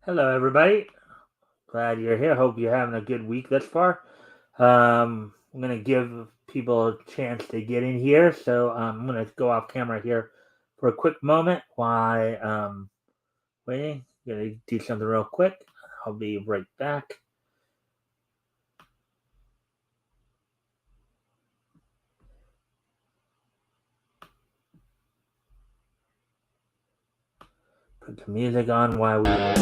Hello, everybody. Glad you're here. Hope you're having a good week thus far. I'm going to give people a chance to get in here, so I'm going to go off camera here for a quick moment while waiting. I'm going to do something real quick. I'll be right back. Put the music on while we wait.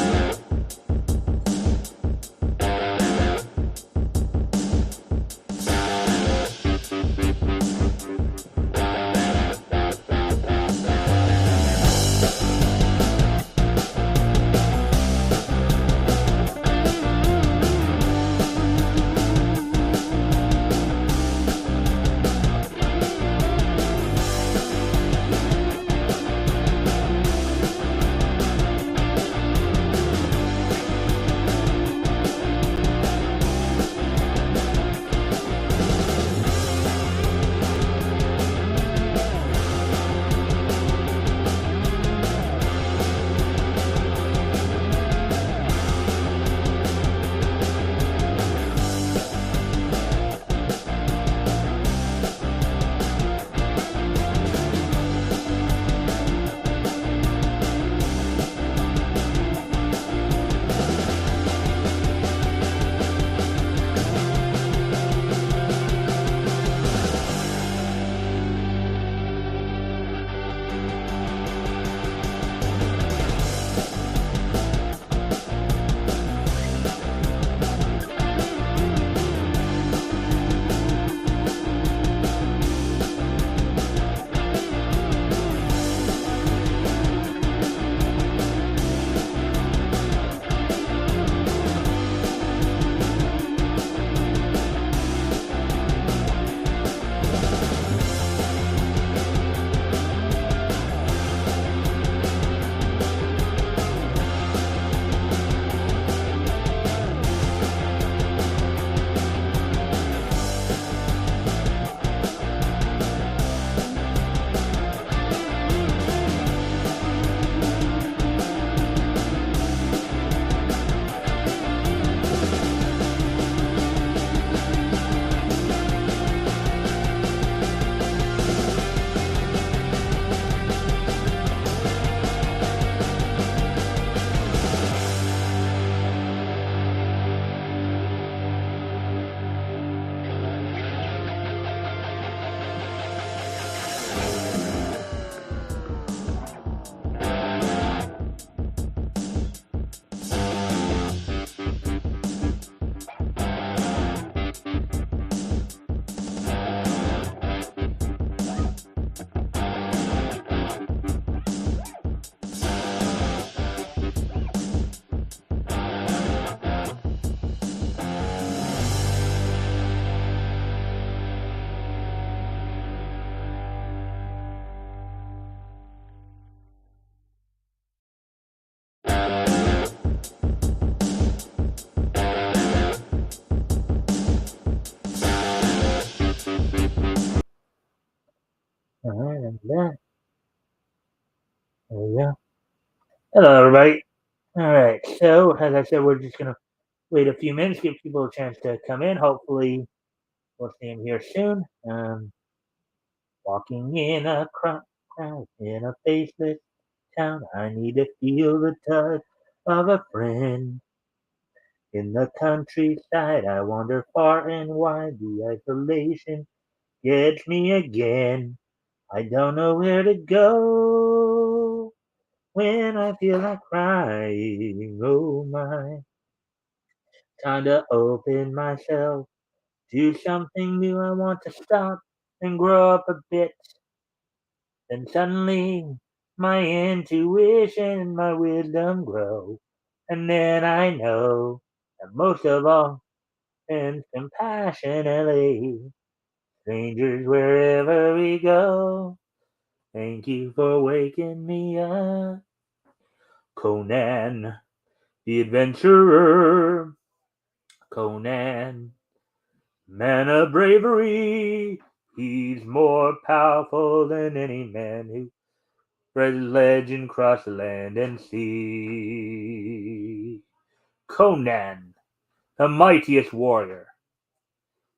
All right, I'm there. There we go. Hello, everybody. All right, so as I said, we're just going to wait a few minutes, give people a chance to come in. Hopefully, we'll see them here soon. Walking in a crowd in a faceless town, I need to feel the touch of a friend. In the countryside, I wander far and wide. The isolation gets me again. I don't know where to go when I feel like crying. Oh my, time to open myself to something new. I want to stop and grow up a bit. Then suddenly my intuition and my wisdom grow. And then I know that most of all, and compassionately, strangers wherever we go. Thank you for waking me up. Conan, the adventurer. Conan, man of bravery. He's more powerful than any man who spread his legend across the land and sea. Conan, the mightiest warrior.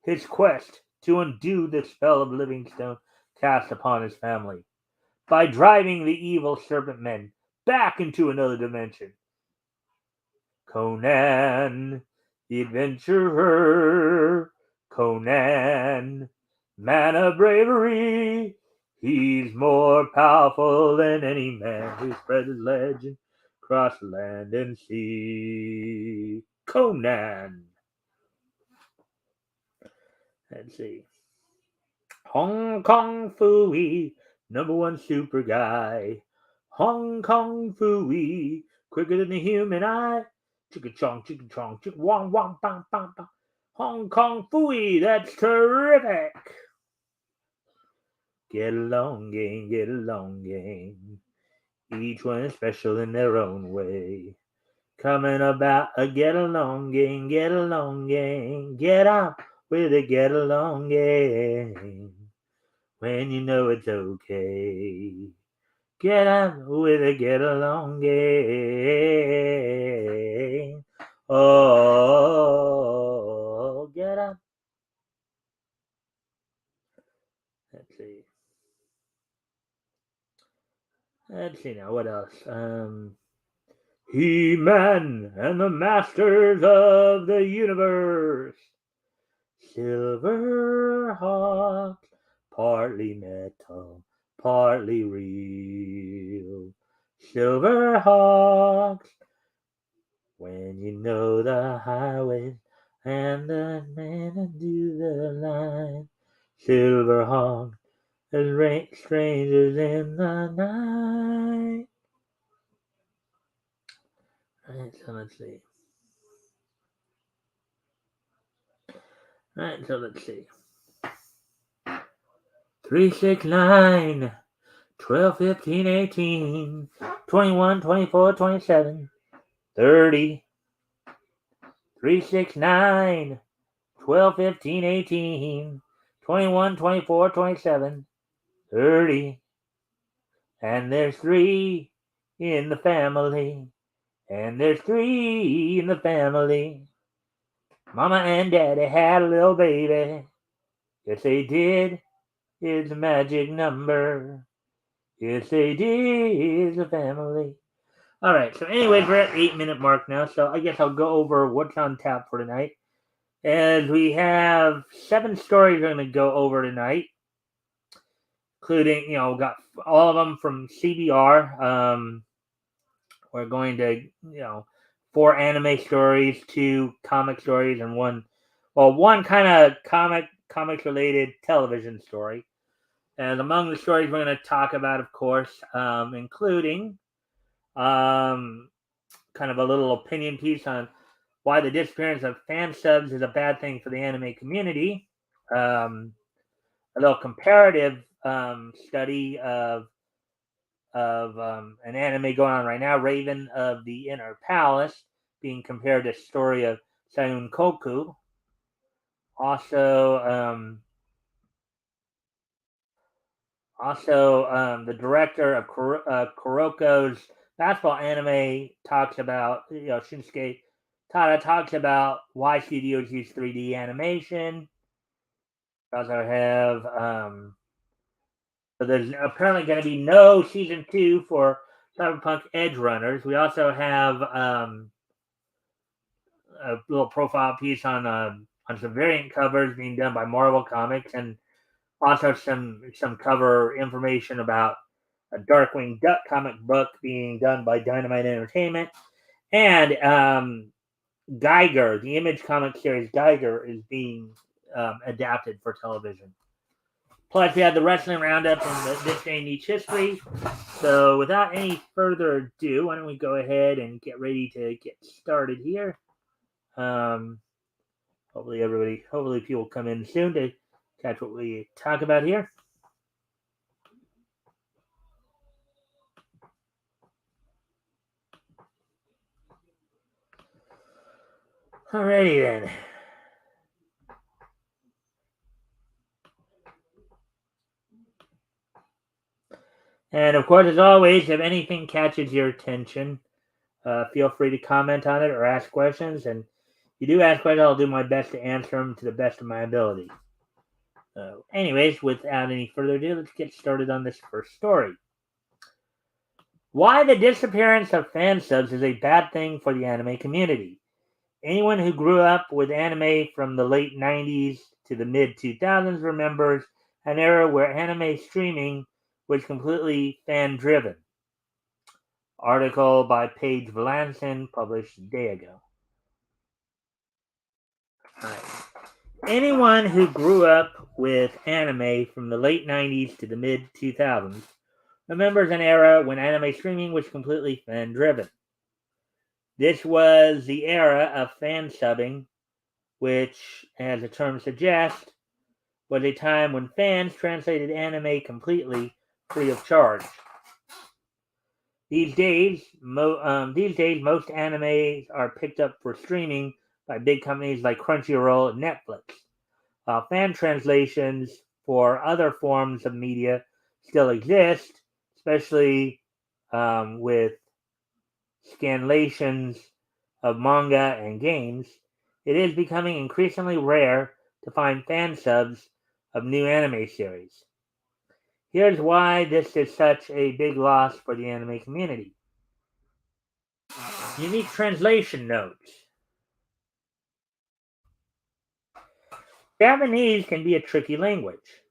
His quest to undo the spell of Livingstone cast upon his family by driving the evil serpent men back into another dimension. Conan, the adventurer. Conan, man of bravery. He's more powerful than any man who spread his legend across land and sea. Conan. Let's see. Hong Kong Fooey, #1 super guy. Hong Kong Fooey, quicker than the human eye. Chicka chong, chicka wong wong bang bang bang. Hong Kong Fooey, that's terrific. Get along, gang, get along, gang. Each one is special in their own way. Coming about a get along, gang, get along, gang. Get on with a get along, gang. When you know it's okay. Get on with a get along game. Oh, get on. Let's see. Let's see now. What else? He-Man and the Masters of the Universe. Silverhawk, partly metal, partly real. Silverhawks, when you know the highways and the men do the line. Silverhawk, as strangers in the night. Alright, so let's see. Alright, so let's see. 369, 12, 15, 18, 21, 24, 27, 30, 369, 12, 15, 18, 21, 24, 27, 30. And there's 3 in the family. And there's 3 in the family. Mama and Daddy had a little baby. Yes, they did. It's a magic number. Yes, they did. It's a family. All right. So, anyways, we're at 8-minute mark now. So, I guess I'll go over what's on tap for tonight. As we have 7 stories we're going to go over tonight, including, got all of them from CBR. We're going to, 4 anime stories, 2 comic stories, and one kind of comics related television story. And among the stories we're going to talk about, of course, including kind of a little opinion piece on why the disappearance of fan subs is a bad thing for the anime community. A little comparative study of an anime going on right now, Raven of the Inner Palace, being compared to the story of Sayun Koku. Also, the director of Kuroko's basketball anime talks about, Shinsuke Tada talks about why studios use 3D animation. We also have, so there's apparently going to be no season 2 for Cyberpunk Edge Runners. We also have a little profile piece on some variant covers being done by Marvel Comics, and also some cover information about a Darkwing Duck comic book being done by Dynamite Entertainment, and Geiger, the Image comic series Geiger, is being adapted for television. Plus, we have the wrestling roundup and This Day in Each History. So, without any further ado, why don't we go ahead and get ready to get started here? Hopefully people come in soon to catch what we talk about here. Alrighty then. And of course, as always, if anything catches your attention, feel free to comment on it or ask questions. And if you do ask questions, I'll do my best to answer them to the best of my ability. Anyways, without any further ado, let's get started on this first story. Why the disappearance of fan subs is a bad thing for the anime community. Anyone who grew up with anime from the late 90s to the mid 2000s remembers an era where anime streaming was completely fan driven. Article by Paige Valanson, published a day ago. Right. Anyone who grew up with anime from the late 90s to the mid 2000s remembers an era when anime streaming was completely fan driven. This was the era of fan subbing, which, as the term suggests, was a time when fans translated anime completely free of charge. These days, most animes are picked up for streaming by big companies like Crunchyroll and Netflix. Fan translations for other forms of media still exist, especially with scanlations of manga and games. It is becoming increasingly rare to find fan subs of new anime series. Here's why this is such a big loss for the anime community. Unique translation notes. Japanese can be a tricky language,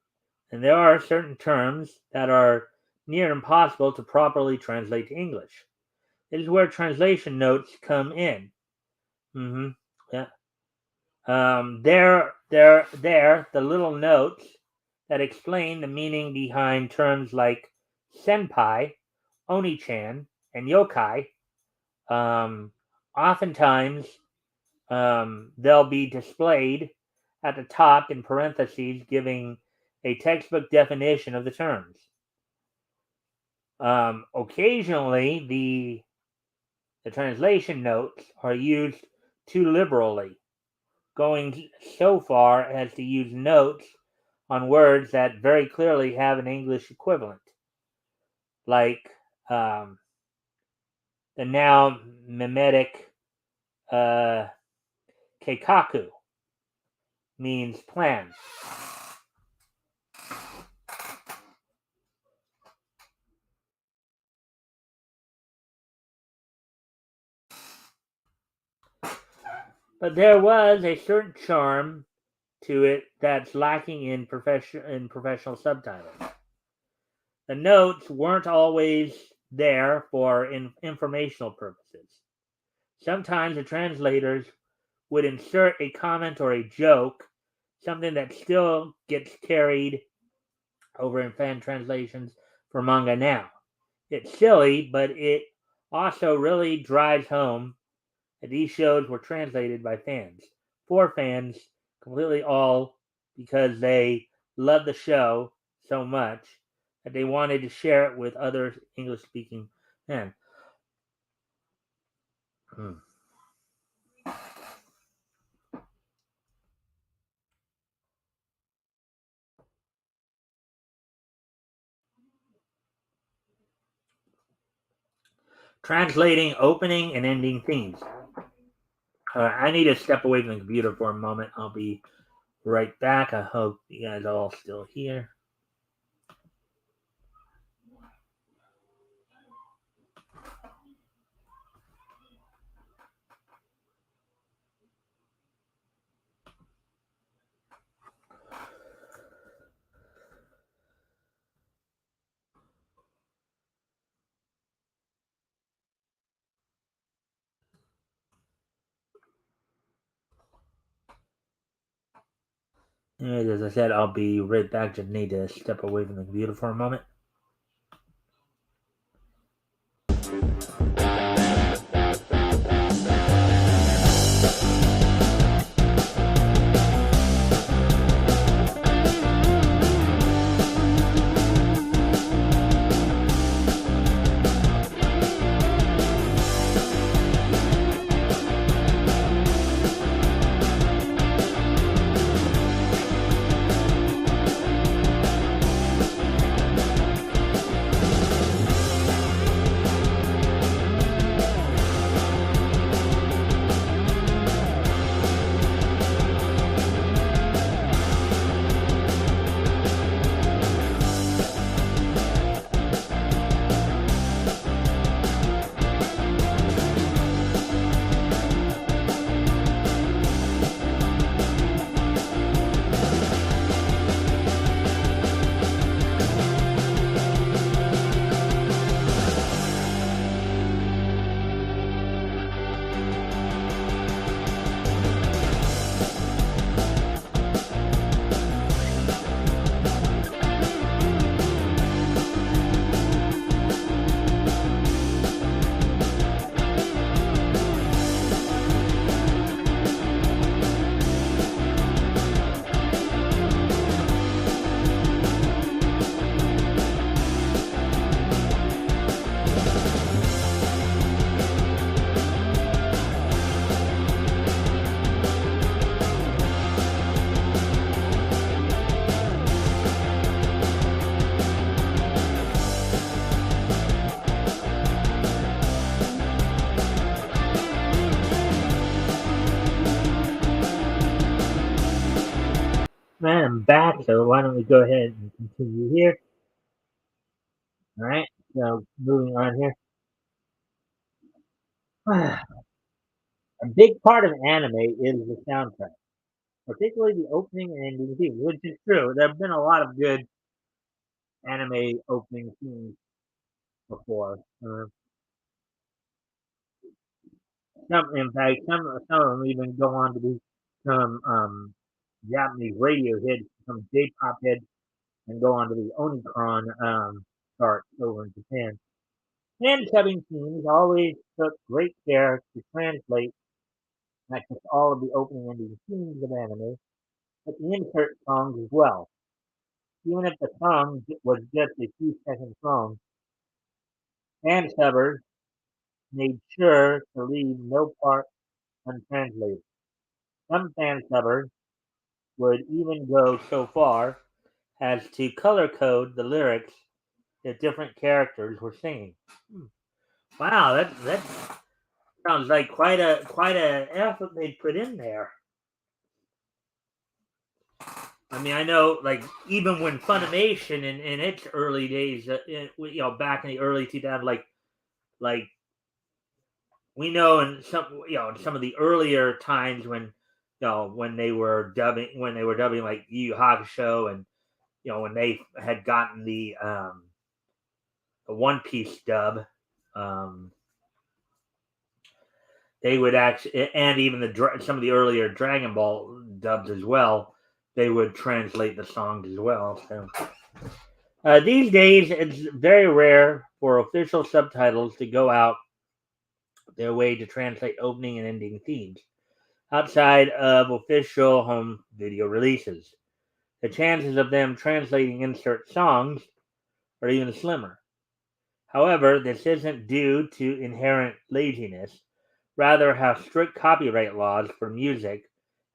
and there are certain terms that are near impossible to properly translate to English. This is where translation notes come in. Yeah. They're the little notes that explain the meaning behind terms like senpai, oni-chan, and yokai. Oftentimes, they'll be displayed at the top in parentheses, giving a textbook definition of the terms. Occasionally, the translation notes are used too liberally, going so far as to use notes on words that very clearly have an English equivalent, like the now mimetic keikaku means plan. But there was a certain charm to it that's lacking in professional subtitles. The notes weren't always there for informational purposes. Sometimes the translators would insert a comment or a joke, something that still gets carried over in fan translations for manga now. It's silly, but it also really drives home that these shows were translated by fans, for fans, completely all because they loved the show so much that they wanted to share it with other English-speaking men. Translating opening and ending themes. I need to step away from the computer for a moment. I'll be right back. I hope you guys are all still here. As I said, I'll be right back. Just need to step away from the computer for a moment. man, I'm back, so why don't we go ahead and continue here? All right, so moving on here. A big part of anime is the soundtrack, particularly the opening and ending themes, which is true. There have been a lot of good anime opening themes before. In fact, some of them even go on to become Japanese radio hits, some J-pop hits, and go on to the Onicron charts over in Japan. And subbing teams always took great care to translate not just all of the opening and ending themes of anime, but the insert songs as well. Even if the song was just a few seconds long, fan subbers made sure to leave no part untranslated. Some fan subbers would even go so far as to color code the lyrics that different characters were singing. Hmm. Wow, that sounds like quite a effort they put in there. I mean, I know, like, even when Funimation in its early days, back in the early 2000s, like we know in in some of the earlier times when, when they were dubbing like Yu Yu Hakusho, and when they had gotten the One Piece dub, um, they would actually, and even some of the earlier Dragon Ball dubs as well, they would translate the songs as well. So these days, it's very rare for official subtitles to go out their way to translate opening and ending themes outside of official home video releases. The chances of them translating insert songs are even slimmer. However, this isn't due to inherent laziness, rather, how strict copyright laws for music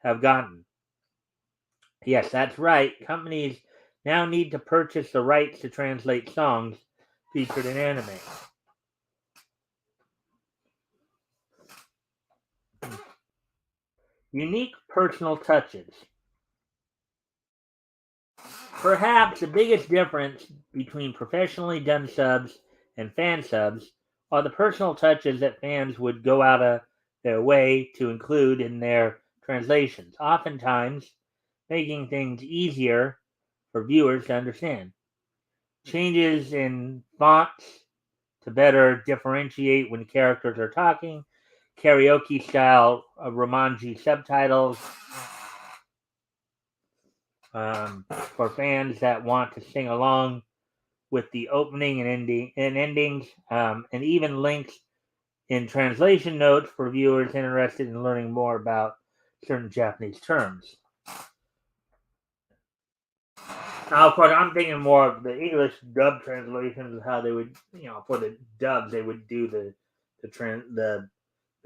have gotten. Yes, that's right. Companies now need to purchase the rights to translate songs featured in anime. Unique personal touches. Perhaps the biggest difference between professionally done subs and fan subs are the personal touches that fans would go out of their way to include in their translations, oftentimes making things easier for viewers to understand. Changes in fonts to better differentiate when characters are talking, karaoke style Romanji subtitles, for fans that want to sing along with the opening and endings, and even links in translation notes for viewers interested in learning more about certain Japanese terms. Now, of course, I'm thinking more of the English dub translations, how they would, for the dubs, they would do the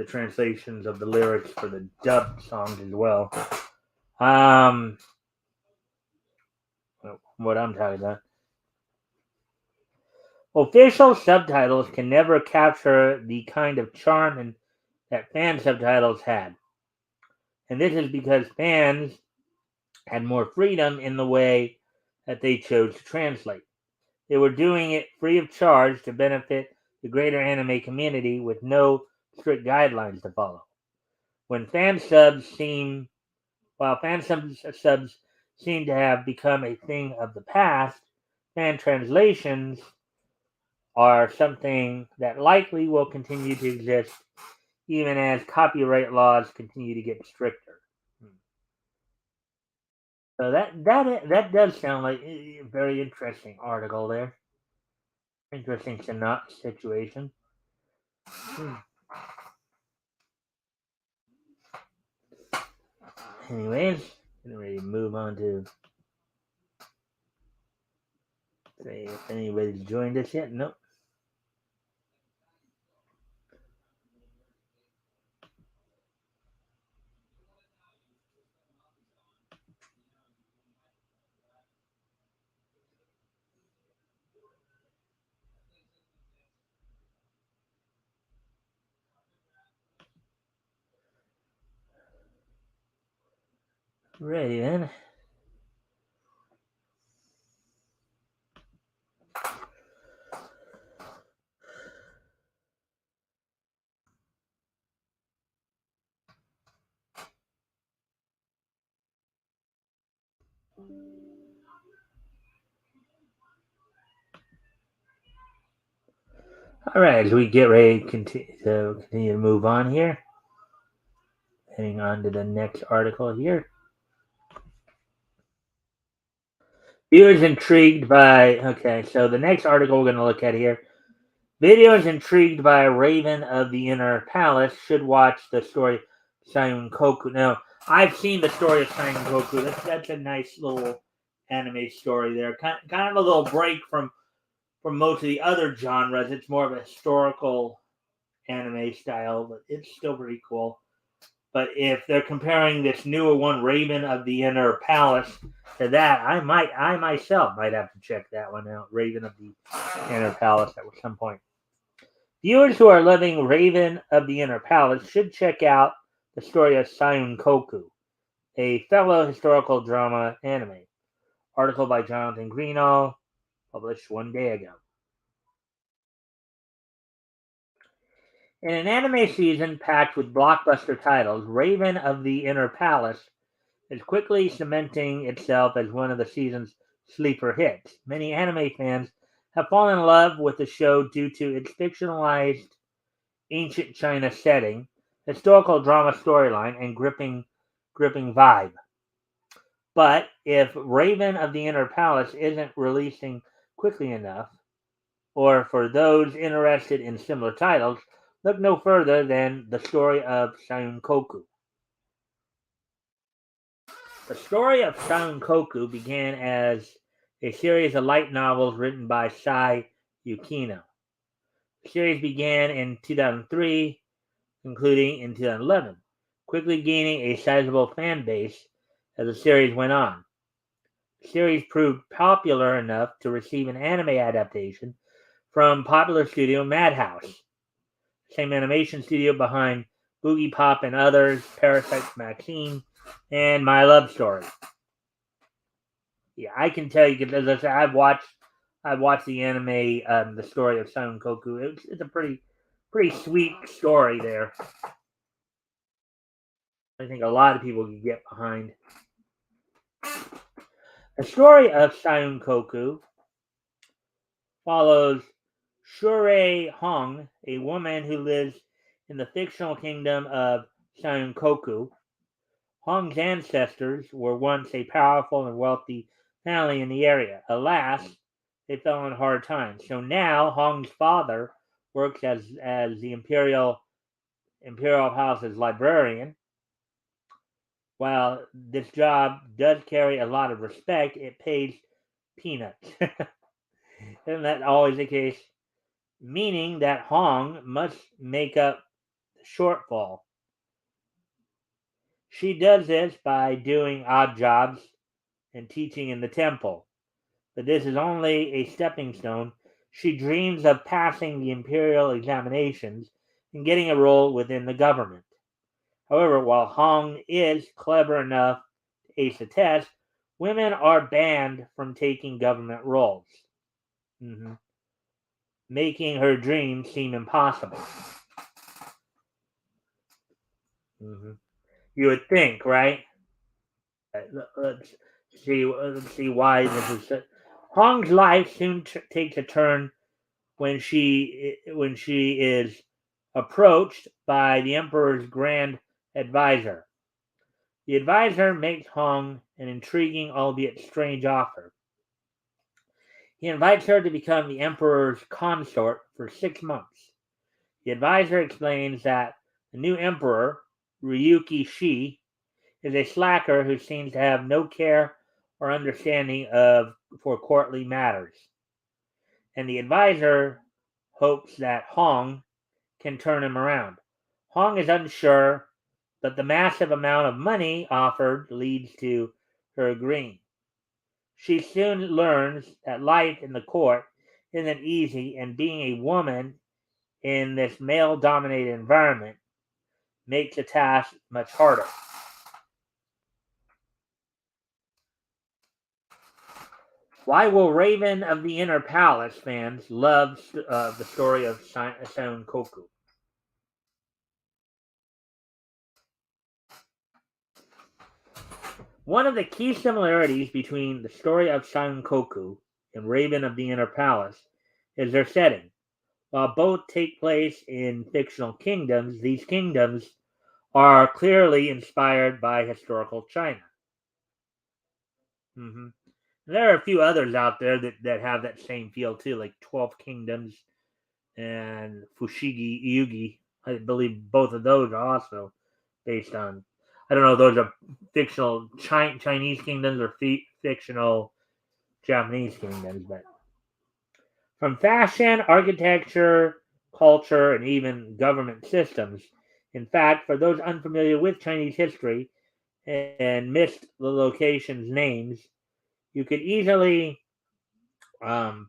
translations of the lyrics for the dub songs as well. Um, what I'm talking about. Official subtitles can never capture the kind of charm that fan subtitles had. And this is because fans had more freedom in the way that they chose to translate. They were doing it free of charge to benefit the greater anime community with no strict guidelines to follow. When fan subs seem While subs seem to have become a thing of the past, fan translations are something that likely will continue to exist even as copyright laws continue to get stricter. So that does sound like a very interesting article there. Interesting situation. Hmm. Anyways, getting ready to move on to say if anybody's joined us yet. Nope. Ready then. All right, as we get ready to continue to move on here, heading on to the next article here. Viewers intrigued by, okay, so the next article we're going to look at here. Viewers intrigued by Raven of the Inner Palace should watch the story Sayun Koku. Now, I've seen the story of Sayun Koku. That's a nice little anime story there. Kind of a little break from most of the other genres. It's more of a historical anime style, but it's still pretty cool. But if they're comparing this newer one, Raven of the Inner Palace, to that, I myself might have to check that one out. Raven of the Inner Palace at some point. Viewers who are loving Raven of the Inner Palace should check out the story of Sayun Koku, a fellow historical drama anime. Article by Jonathan Greeno, published 1 day ago. In an anime season packed with blockbuster titles, Raven of the Inner Palace is quickly cementing itself as one of the season's sleeper hits. Many anime fans have fallen in love with the show due to its fictionalized ancient China setting, historical drama storyline, and gripping vibe. But if Raven of the Inner Palace isn't releasing quickly enough, or for those interested in similar titles, look no further than the story of Sayun Koku. The story of Sayun Koku began as a series of light novels written by Sai Yukino. The series began in 2003, concluding in 2011, quickly gaining a sizable fan base as the series went on. The series proved popular enough to receive an anime adaptation from popular studio Madhouse, same animation studio behind Boogie Pop and others, Parasite Maxine, and My Love Story. Yeah, I can tell you because, as I said, I've watched the anime, the story of Sayun Koku. It's a pretty sweet story there. I think a lot of people can get behind. The story of Sayun Koku follows Shure Hong, a woman who lives in the fictional kingdom of Sayun Koku. Hong's ancestors were once a powerful and wealthy family in the area. Alas, they fell on hard times. So now Hong's father works as the Imperial House's librarian. While this job does carry a lot of respect, it pays peanuts. Isn't that always the case? Meaning that Hong must make up the shortfall. She does this by doing odd jobs and teaching in the temple. But this is only a stepping stone. She dreams of passing the imperial examinations and getting a role within the government. However, while Hong is clever enough to ace the test, women are banned from taking government roles, making her dream seem impossible. You would think, right? Let's see why this is. Hong's life soon takes a turn when she is approached by the emperor's grand advisor. The advisor makes Hong an intriguing, albeit strange, offer. He invites her to become the emperor's consort for 6 months. The advisor explains that the new emperor, Ryuki Shi, is a slacker who seems to have no care or understanding for courtly matters. And the advisor hopes that Hong can turn him around. Hong is unsure, but the massive amount of money offered leads to her agreeing. She soon learns that life in the court isn't easy, and being a woman in this male-dominated environment makes the task much harder. Why will Raven of the Inner Palace fans love the story of Sayun Koku? One of the key similarities between the story of Sankoku and Raven of the Inner Palace is their setting. While both take place in fictional kingdoms, these kingdoms are clearly inspired by historical China. hmm There are a few others out there that have that same feel too, like 12 Kingdoms and Fushigi Yugi. I believe both of those are also based on. I don't know if those are fictional Chinese kingdoms or fictional Japanese kingdoms, but from fashion, architecture, culture, and even government systems. In fact, for those unfamiliar with Chinese history and missed the locations' names, you could easily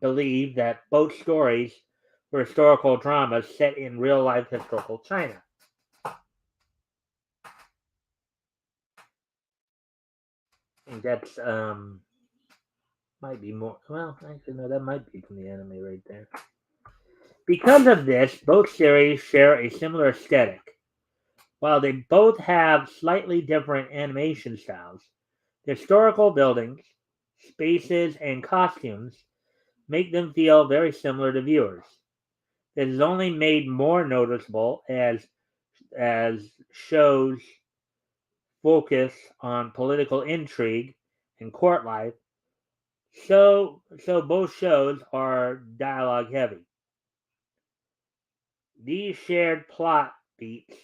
believe that both stories were historical dramas set in real life historical China. I think that's might be more. Well, actually, no, that might be from the anime right there. Because of this, both series share a similar aesthetic. While they both have slightly different animation styles, the historical buildings, spaces, and costumes make them feel very similar to viewers. This is only made more noticeable as shows focus on political intrigue and court life. So both shows are dialogue heavy. These shared plot beats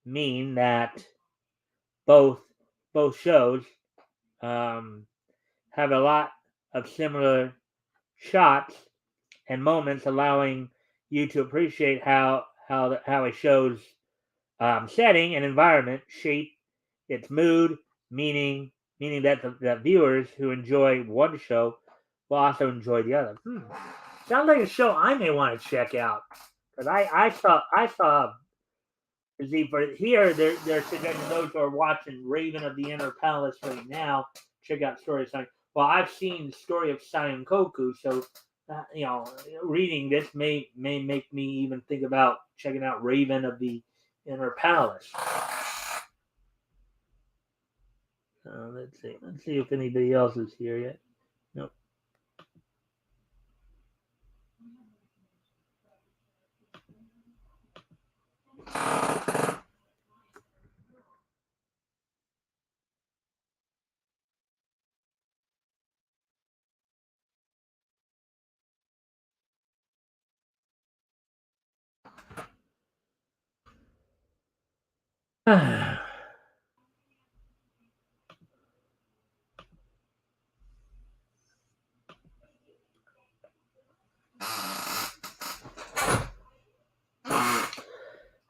mean that both both shows um, have a lot of similar shots and moments, allowing you to appreciate how a show's setting and environment shape its mood, meaning that that viewers who enjoy one show will also enjoy the other. Sounds like a show I may want to check out because I saw see for here they're suggesting those who are watching Raven of the Inner Palace right now check out Story of Sion. Well, I've seen the Story of Sion Koku, so reading this may make me even think about checking out Raven of the Inner Palace. Let's see. Let's see if anybody else is here yet. Nope.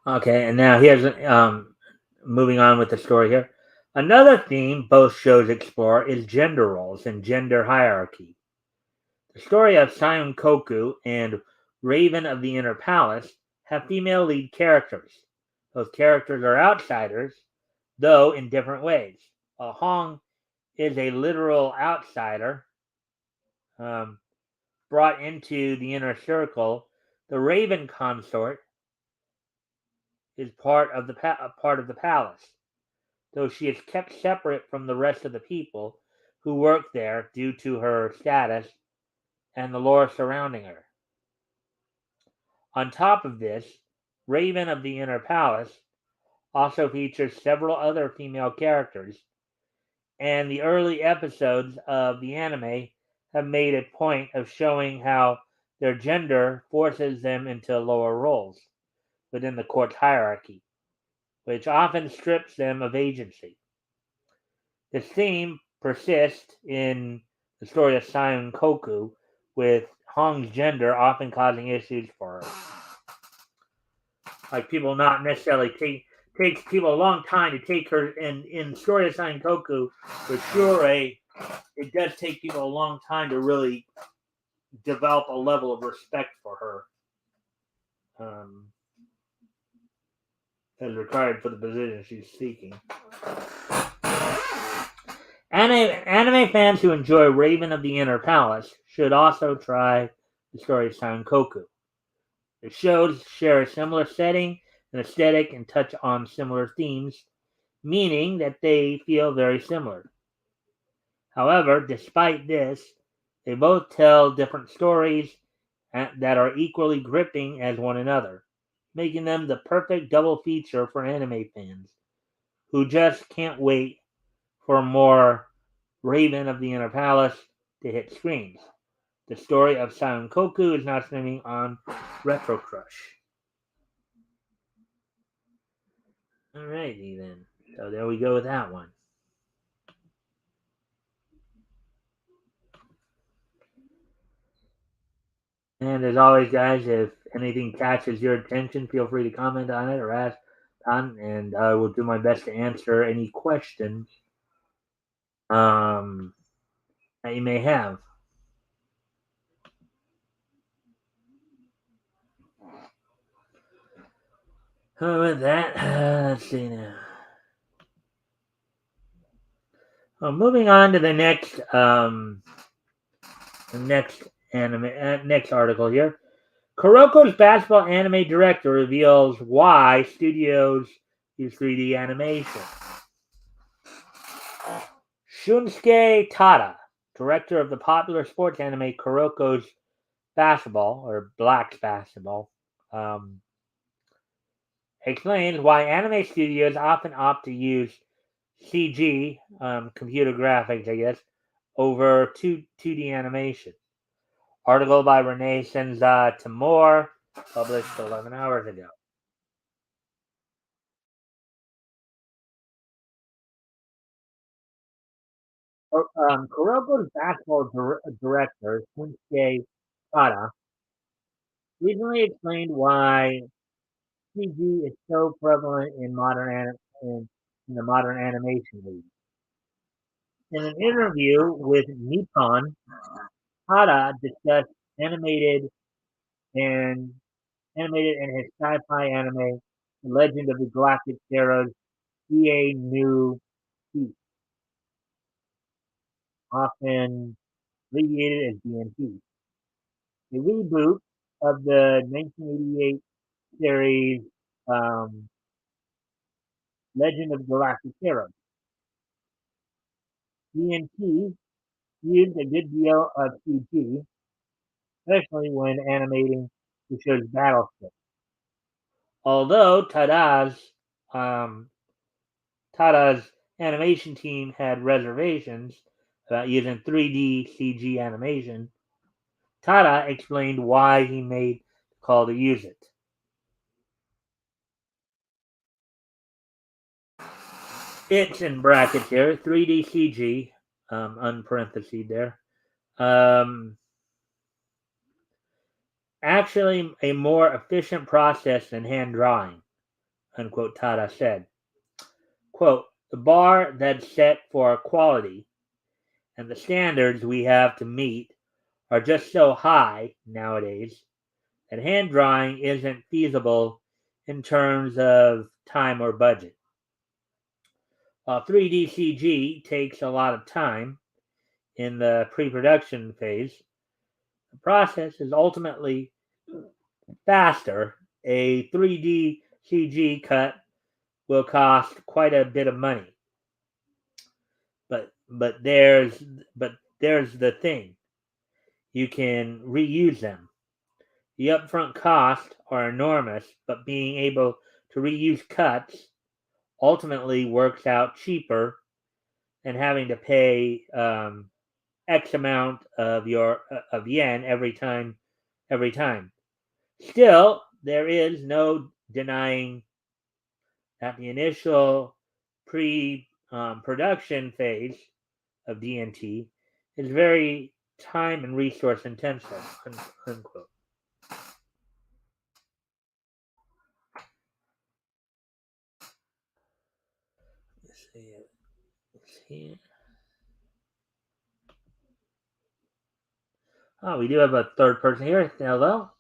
Okay, and now here's moving on with the story here. Another theme both shows explore is gender roles and gender hierarchy. The story of Sion Koku and Raven of the Inner Palace have female lead characters. Those characters are outsiders, though in different ways. While Hong is a literal outsider, um, brought into the inner circle, the Raven consort is part of the palace, though she is kept separate from the rest of the people who work there due to her status and the lore surrounding her. On top of this, Raven of the Inner Palace also features several other female characters, and the early episodes of the anime have made a point of showing how their gender forces them into lower roles within the court's hierarchy, which often strips them of agency. This theme persists in the story of Sion Koku, with Hong's gender often causing issues for her. Like people not necessarily takes people a long time to take her in the story of Sion Koku, for sure it does take people a long time to really develop a level of respect for her as required for the position she's seeking. Anime fans who enjoy Raven of the Inner Palace should also try the story of Sankoku. The shows share a similar setting and aesthetic and touch on similar themes, meaning that they feel very similar. However, despite this, they both tell different stories that are equally gripping as one another, making them the perfect double feature for anime fans who just can't wait for more Raven of the Inner Palace to hit screens. The story of Silent Koku is now streaming on Retro Crush. Alrighty then. So there we go with that one. And as always, guys, if anything catches your attention, feel free to comment on it or ask on, and I will do my best to answer any questions that you may have. With that, let's see now. Well, moving on to the next anime, next article here. Kuroko's basketball anime director reveals why studios use 3D animation. Shunsuke Tada, director of the popular sports anime Kuroko's Basketball, or Black's Basketball, um, explains why anime studios often opt to use CG, computer graphics, I guess, over 2D animation. Article by Renee Senza Timur, published 11 hours ago. Kuroko's basketball director, Shunsuke Tada, recently explained why CG is so prevalent in the modern animation league. In an interview with Nippon, Tada discussed animated and animated in his sci-fi anime The Legend of the Galactic Heroes EA New Peace, often abbreviated as DNP, a reboot of the 1988 series um, Legend of the Galactic Heroes. DNP used a good deal of CG, especially when animating the show's battleship. Although um, Tada's animation team had reservations about using 3D CG animation, Tada explained why he made the call to use it. It's in brackets here, 3D CG, unparenthesed there. Um, Actually, a more efficient process than hand drawing, unquote, Tada said. Quote, the bar that's set for quality and the standards we have to meet are just so high nowadays that hand drawing isn't feasible in terms of time or budget. While 3D CG takes a lot of time in the pre production phase, the process is ultimately faster. A 3D CG cut will cost quite a bit of money. But there's the thing. You can reuse them. The upfront costs are enormous, but being able to reuse cuts ultimately works out cheaper than having to pay X amount of yen every time. Every time. Still, there is no denying that the initial pre-production phase of DNT is very time and resource intensive. Unquote. Let's see. Let's see. Oh, we do have a third person here. Hello.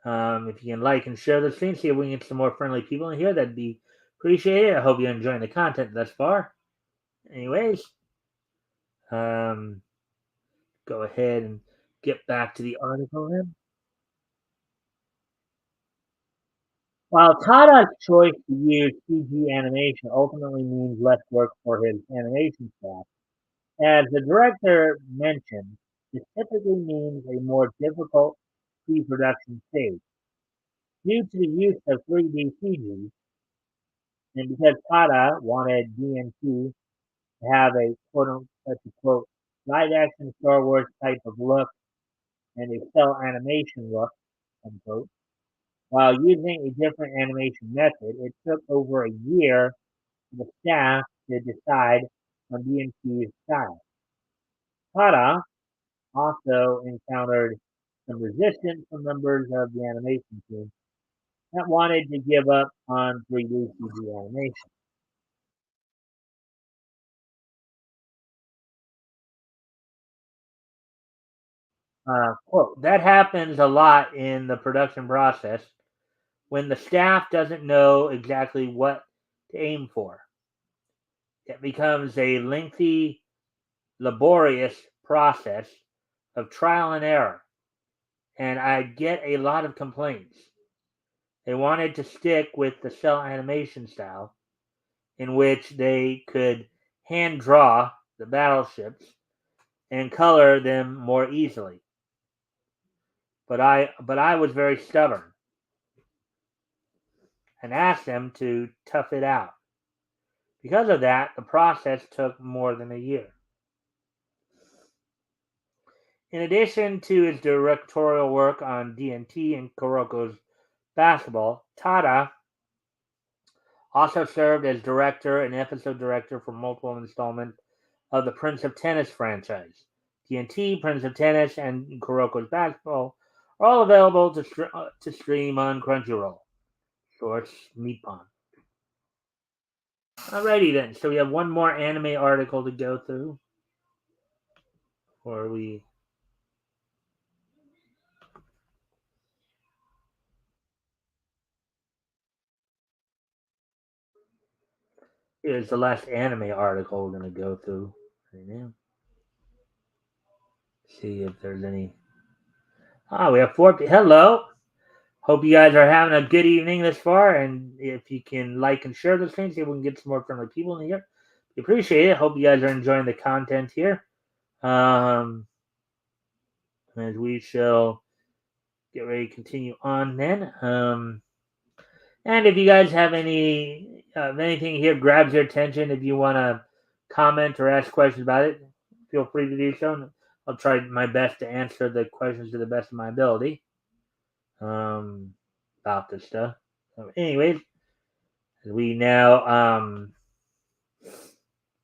If you can like and share the stream, see if we can get some more friendly people in here, that'd be appreciated. I hope you're enjoying the content thus far. Anyways, um, go ahead and get back to the article then. While Tada's choice to use CG animation ultimately means less work for his animation staff, As the director mentioned, this typically means a more difficult pre-production stage. Due to the use of 3D CG, and because Tada wanted DNT to have a quote live action Star Wars type of look and a cell animation look, unquote, while using a different animation method, it took over a year for the staff to decide on DNT's style. Tada also encountered some resistance from members of the animation team that wanted to give up on 3D CG animation. Quote, that happens a lot in the production process when the staff doesn't know exactly what to aim for. It becomes a lengthy, laborious process of trial and error, and I get a lot of complaints. They wanted to stick with the cell animation style in which they could hand draw the battleships and color them more easily. But I was very stubborn and asked them to tough it out. Because of that, the process took more than a year. In addition to his directorial work on DNT and Kuroko's basketball, Tada also served as director and episode director for multiple installments of the Prince of Tennis franchise. TNT, Prince of Tennis, and Kuroko's Basketball are all available to stream on Crunchyroll. Source Nippon. Alrighty then, so we have one more anime article to go through. Or we. Here's the last anime article we're going to go through right now. See if there's any. Ah, we have four. Hello. Hope you guys are having a good evening this far, and if you can like and share this thing, see if we can get some more friendly people in here. We appreciate it. Hope you guys are enjoying the content here. As we shall get ready to continue on then. And if you guys have anything here grabs your attention, if you want to comment or ask questions about it, feel free to do so. I'll try my best to answer the questions to the best of my ability about this stuff. So anyways, as we now um,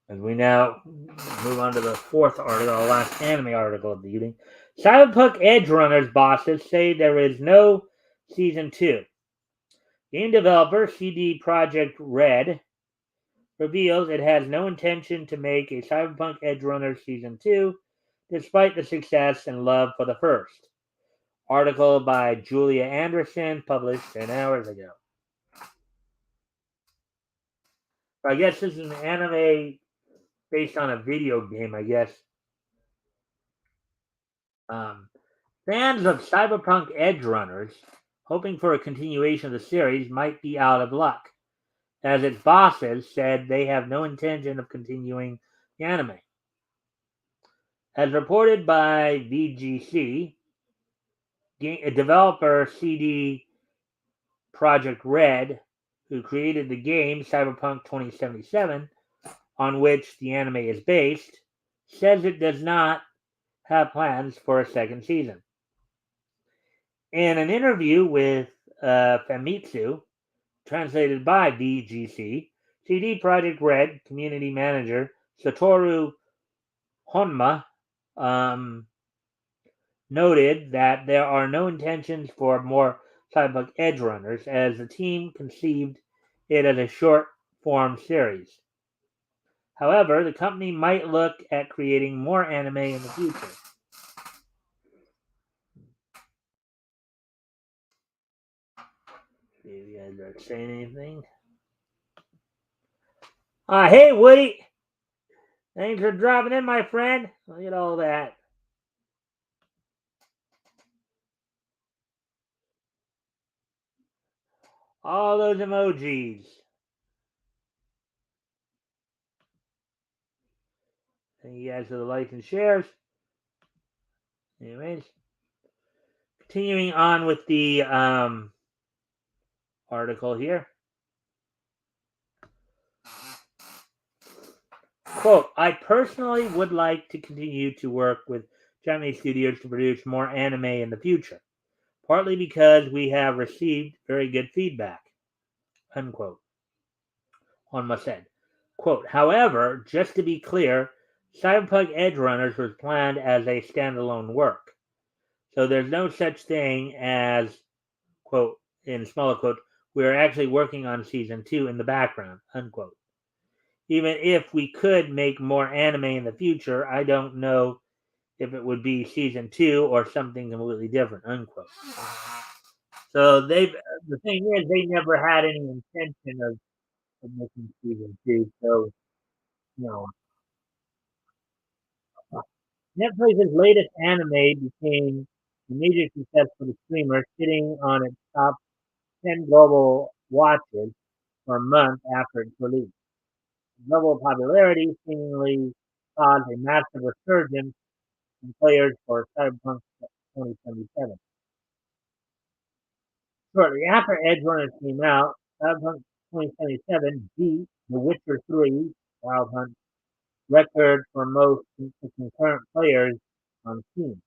as we now move on to the fourth article, the last anime article of the evening, Cyberpunk Edge Runners bosses say there is no season 2. Game developer CD Projekt Red reveals it has no intention to make a Cyberpunk Edge Runners Season 2, despite the success and love for the first. Article by Julia Anderson, published 10 hours ago. So I guess this is an anime based on a video game, I guess. Um, Fans of Cyberpunk Edge Runners, hoping for a continuation of the series, might be out of luck, as its bosses said they have no intention of continuing the anime. As reported by VGC, developer CD Projekt Red, who created the game Cyberpunk 2077, on which the anime is based, says it does not have plans for a second season. In an interview with Famitsu, translated by VGC, CD Projekt Red community manager Satoru Honma noted that there are no intentions for more Cyberpunk Edge Runners, as the team conceived it as a short form series. However, the company might look at creating more anime in the future. See if you guys are saying anything. Hey, Woody! Thanks for dropping in, my friend. Look at all that. All those emojis. Thank you guys for the likes and shares. Anyways, continuing on with the article here. Quote, I personally would like to continue to work with Japanese studios to produce more anime in the future, partly because we have received very good feedback, unquote. Honma said. Quote, however, just to be clear, Cyberpunk Edge Runners was planned as a standalone work. So there's no such thing as, quote, in smaller quotes, we're actually working on season 2 in the background, unquote. Even if we could make more anime in the future, I don't know if it would be season 2 or something completely different, unquote. So the thing is, they never had any intention of making season 2. So, you know, Netflix's latest anime became a major success for the streamer, sitting on its top 10 global watches for a month after its release. Its level of popularity seemingly caused a massive resurgence in players for Cyberpunk 2077. Shortly after Edge Runners came out, Cyberpunk 2077 beat The Witcher 3 Wild Hunt record for most concurrent players on Steam.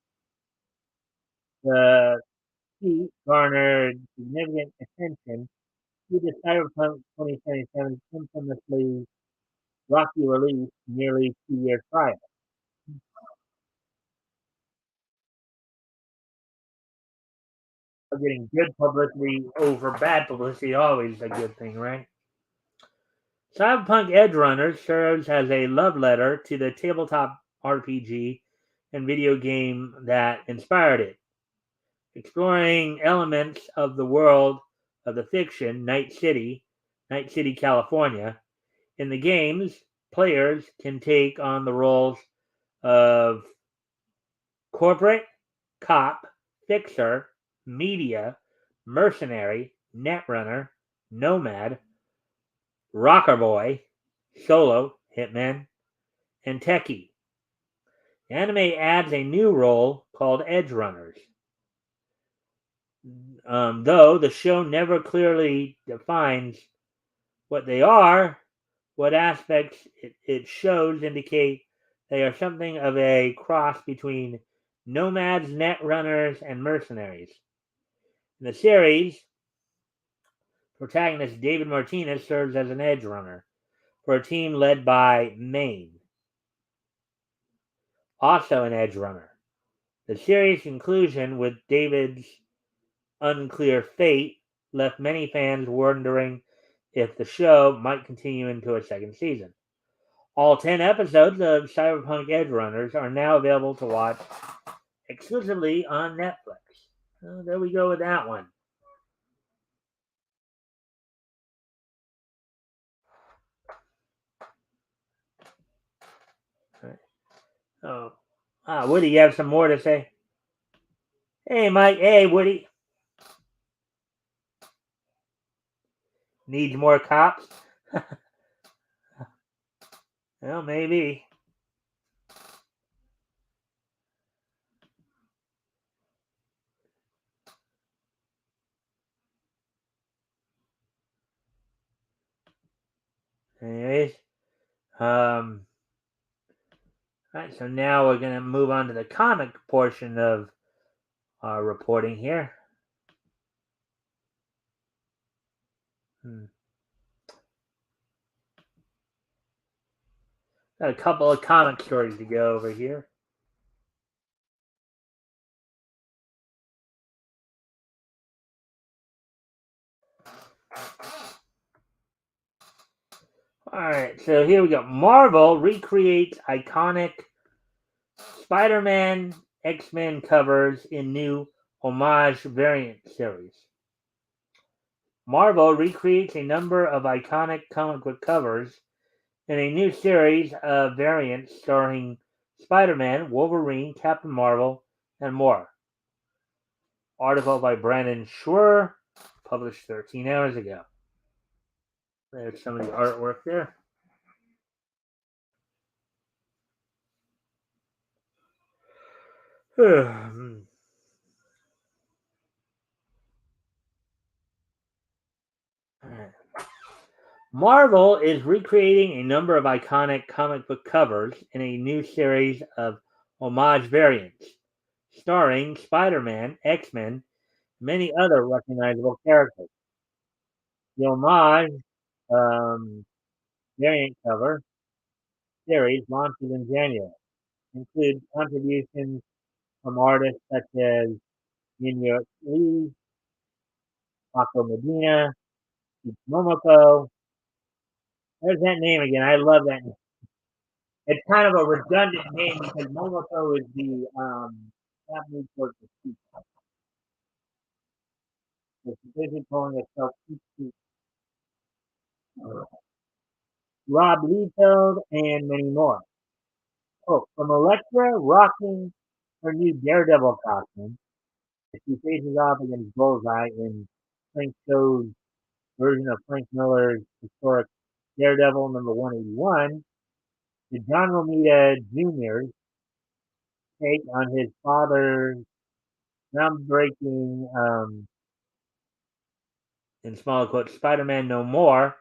The feat garnered significant attention due to Cyberpunk 2077's infamously rocky release nearly 2 years prior. Getting good publicity over bad publicity always a good thing, right? Cyberpunk Edge Runners serves as a love letter to the tabletop RPG and video game that inspired it, exploring elements of the world of the fiction Night City, California. In the games, players can take on the roles of corporate, cop, fixer, media, mercenary, netrunner, nomad, rocker boy, solo, hitman, and techie. The anime adds a new role called Edge Runners. Though the show never clearly defines what they are, what aspects it shows indicate they are something of a cross between nomads, netrunners, and mercenaries. In the series, protagonist David Martinez serves as an edge runner for a team led by Maine, also an edge runner. The series' conclusion with David's unclear fate left many fans wondering if the show might continue into a second season. All 10 episodes of Cyberpunk Edge Runners are now available to watch exclusively on Netflix. So there we go with that one. Oh, Woody, you have some more to say? Hey, Mike. Hey, Woody. Needs more cops? Well, maybe. Anyways, all right. So now we're gonna move on to the comic portion of our reporting here. Got a couple of comic stories to go over here. Alright, so here we go. Marvel recreates iconic Spider-Man, X-Men covers in new homage variant series. Marvel recreates a number of iconic comic book covers in a new series of variants starring Spider-Man, Wolverine, Captain Marvel, and more. Article by Brandon Schwer, published 13 hours ago. There's some of the artwork there. Marvel is recreating a number of iconic comic book covers in a new series of homage variants, starring Spider Man, X Men, and many other recognizable characters. The homage um, variant cover series launches in January, include contributions from artists such as Minyo Lee, Mako Medina, Momoko. There's that name again. I love that name. It's kind of a redundant name because Momoko is the Japanese word for peach. So she's basically calling herself Peach Peach. Rob Liefeld, and many more. Oh, from Elektra rocking her new Daredevil costume, as she faces off against Bullseye in Frank Cho's version of Frank Miller's historic Daredevil number 181, to John Romita Jr.'s take on his father's groundbreaking, in small quotes, Spider-Man No More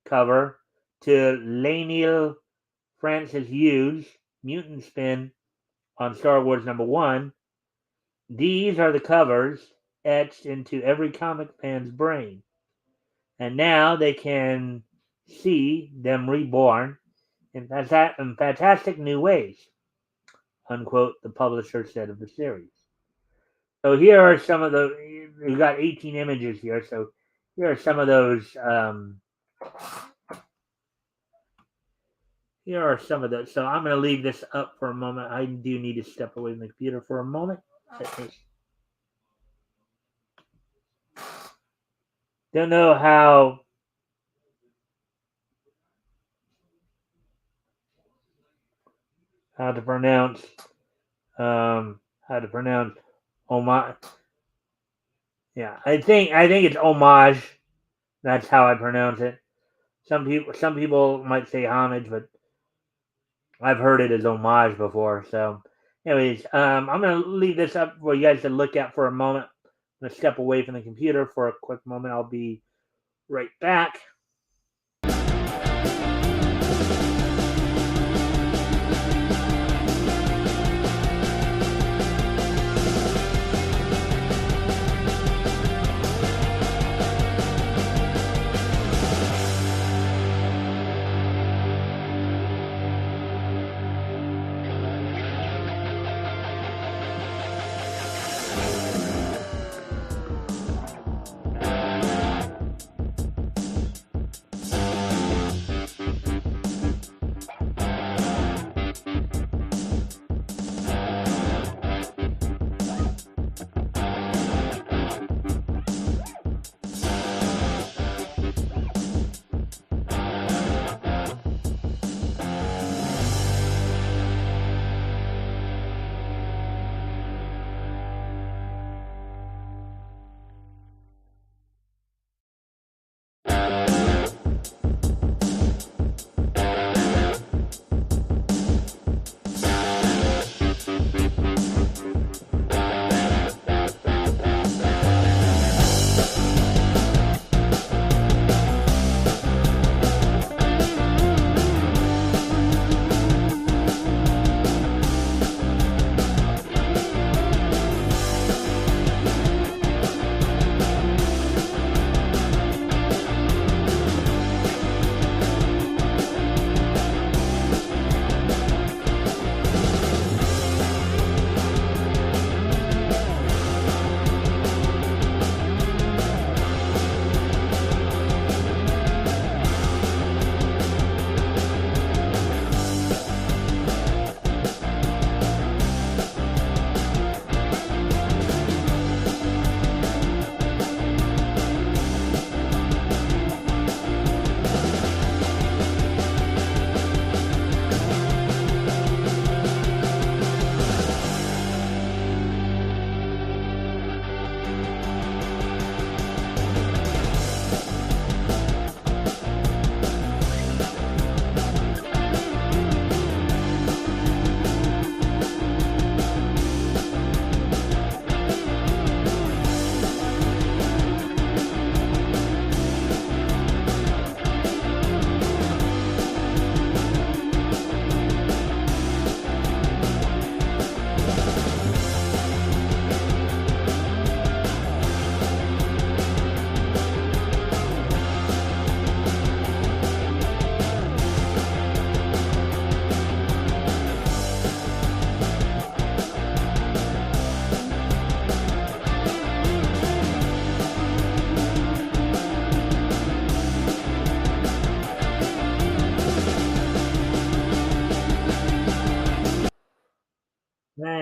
cover, to Laniel Francis Hughes' mutant spin on Star Wars number 1. These are the covers etched into every comic fan's brain. And now they can see them reborn in fantastic new ways, unquote, the publisher said of the series. So here are some of the, we've got 18 images here, so here are some of those, here are some of those. So I'm going to leave this up for a moment. I do need to step away from the computer for a moment. Don't know how to pronounce how to pronounce homage. Yeah, I think it's homage. That's how I pronounce it. Some people might say homage, but I've heard it as homage before. So, anyways, I'm gonna leave this up for you guys to look at for a moment. I'm gonna step away from the computer for a quick moment. I'll be right back.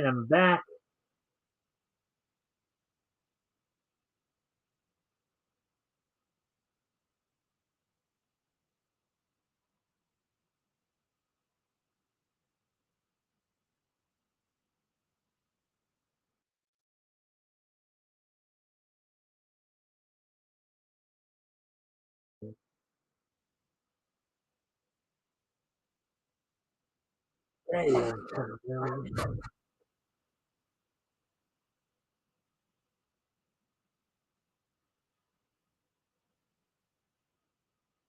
Alright, I'm back.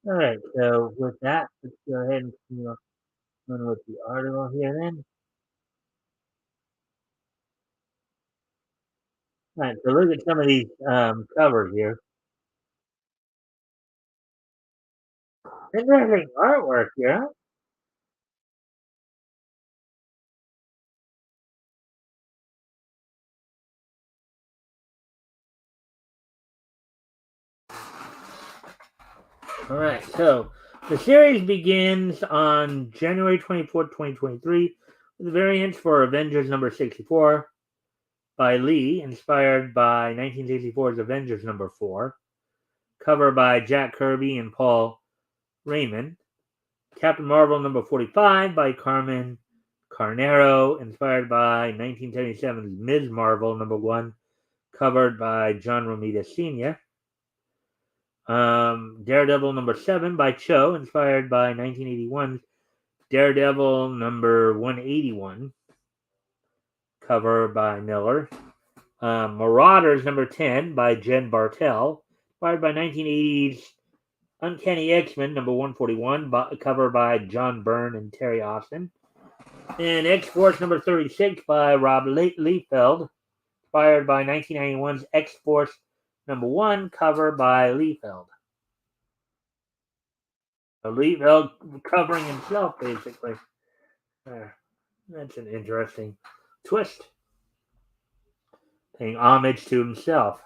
Alright, so with that, let's go ahead and continue on with the article here then. Alright, so look at some of these covers here. Interesting artwork here, huh? Alright, so the series begins on January 24th, 2023, with variants for Avengers number 64 by Lee, inspired by 1964's Avengers number 4. Cover by Jack Kirby and Paul Raymond. Captain Marvel number 45 by Carmen Carnero, inspired by 1977's Ms. Marvel number 1, covered by John Romita Sr. Daredevil number 7 by Cho, inspired by 1981's Daredevil number 181, cover by Miller. Marauders number 10 by Jen Bartel, inspired by 1980's Uncanny X-Men number 141, cover by John Byrne and Terry Austin. And X-Force number 36 by Rob Liefeld, inspired by 1991's X-Force number 1, cover by Liefeld. Liefeld covering himself, basically. That's an interesting twist. Paying homage to himself.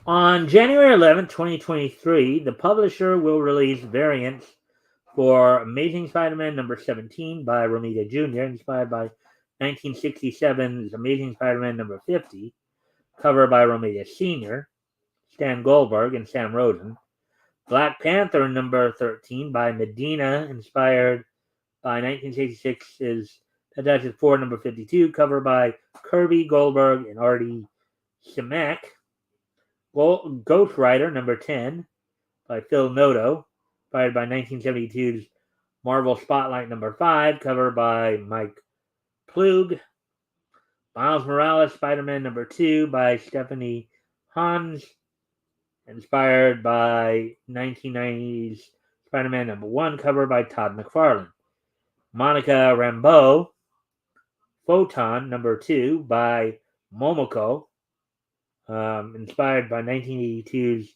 On January 11th, 2023, the publisher will release variants for Amazing Spider-Man number 17 by Romita Jr., inspired by 1967's Amazing Spider-Man number 50, cover by Romita Sr., Stan Goldberg, and Sam Rosen. Black Panther number 13 by Medina, inspired by 1966's Fantastic Four number 52, cover by Kirby, Goldberg, and Artie Simek. Ghost Rider number 10 by Phil Noto, inspired by 1972's Marvel Spotlight number 5, cover by Mike Plug. Miles Morales Spider-Man number 2 by Stephanie Hans, inspired by 1990's Spider-Man number 1, cover by Todd McFarlane. Monica Rambeau Photon number 2 by Momoko, inspired by 1982's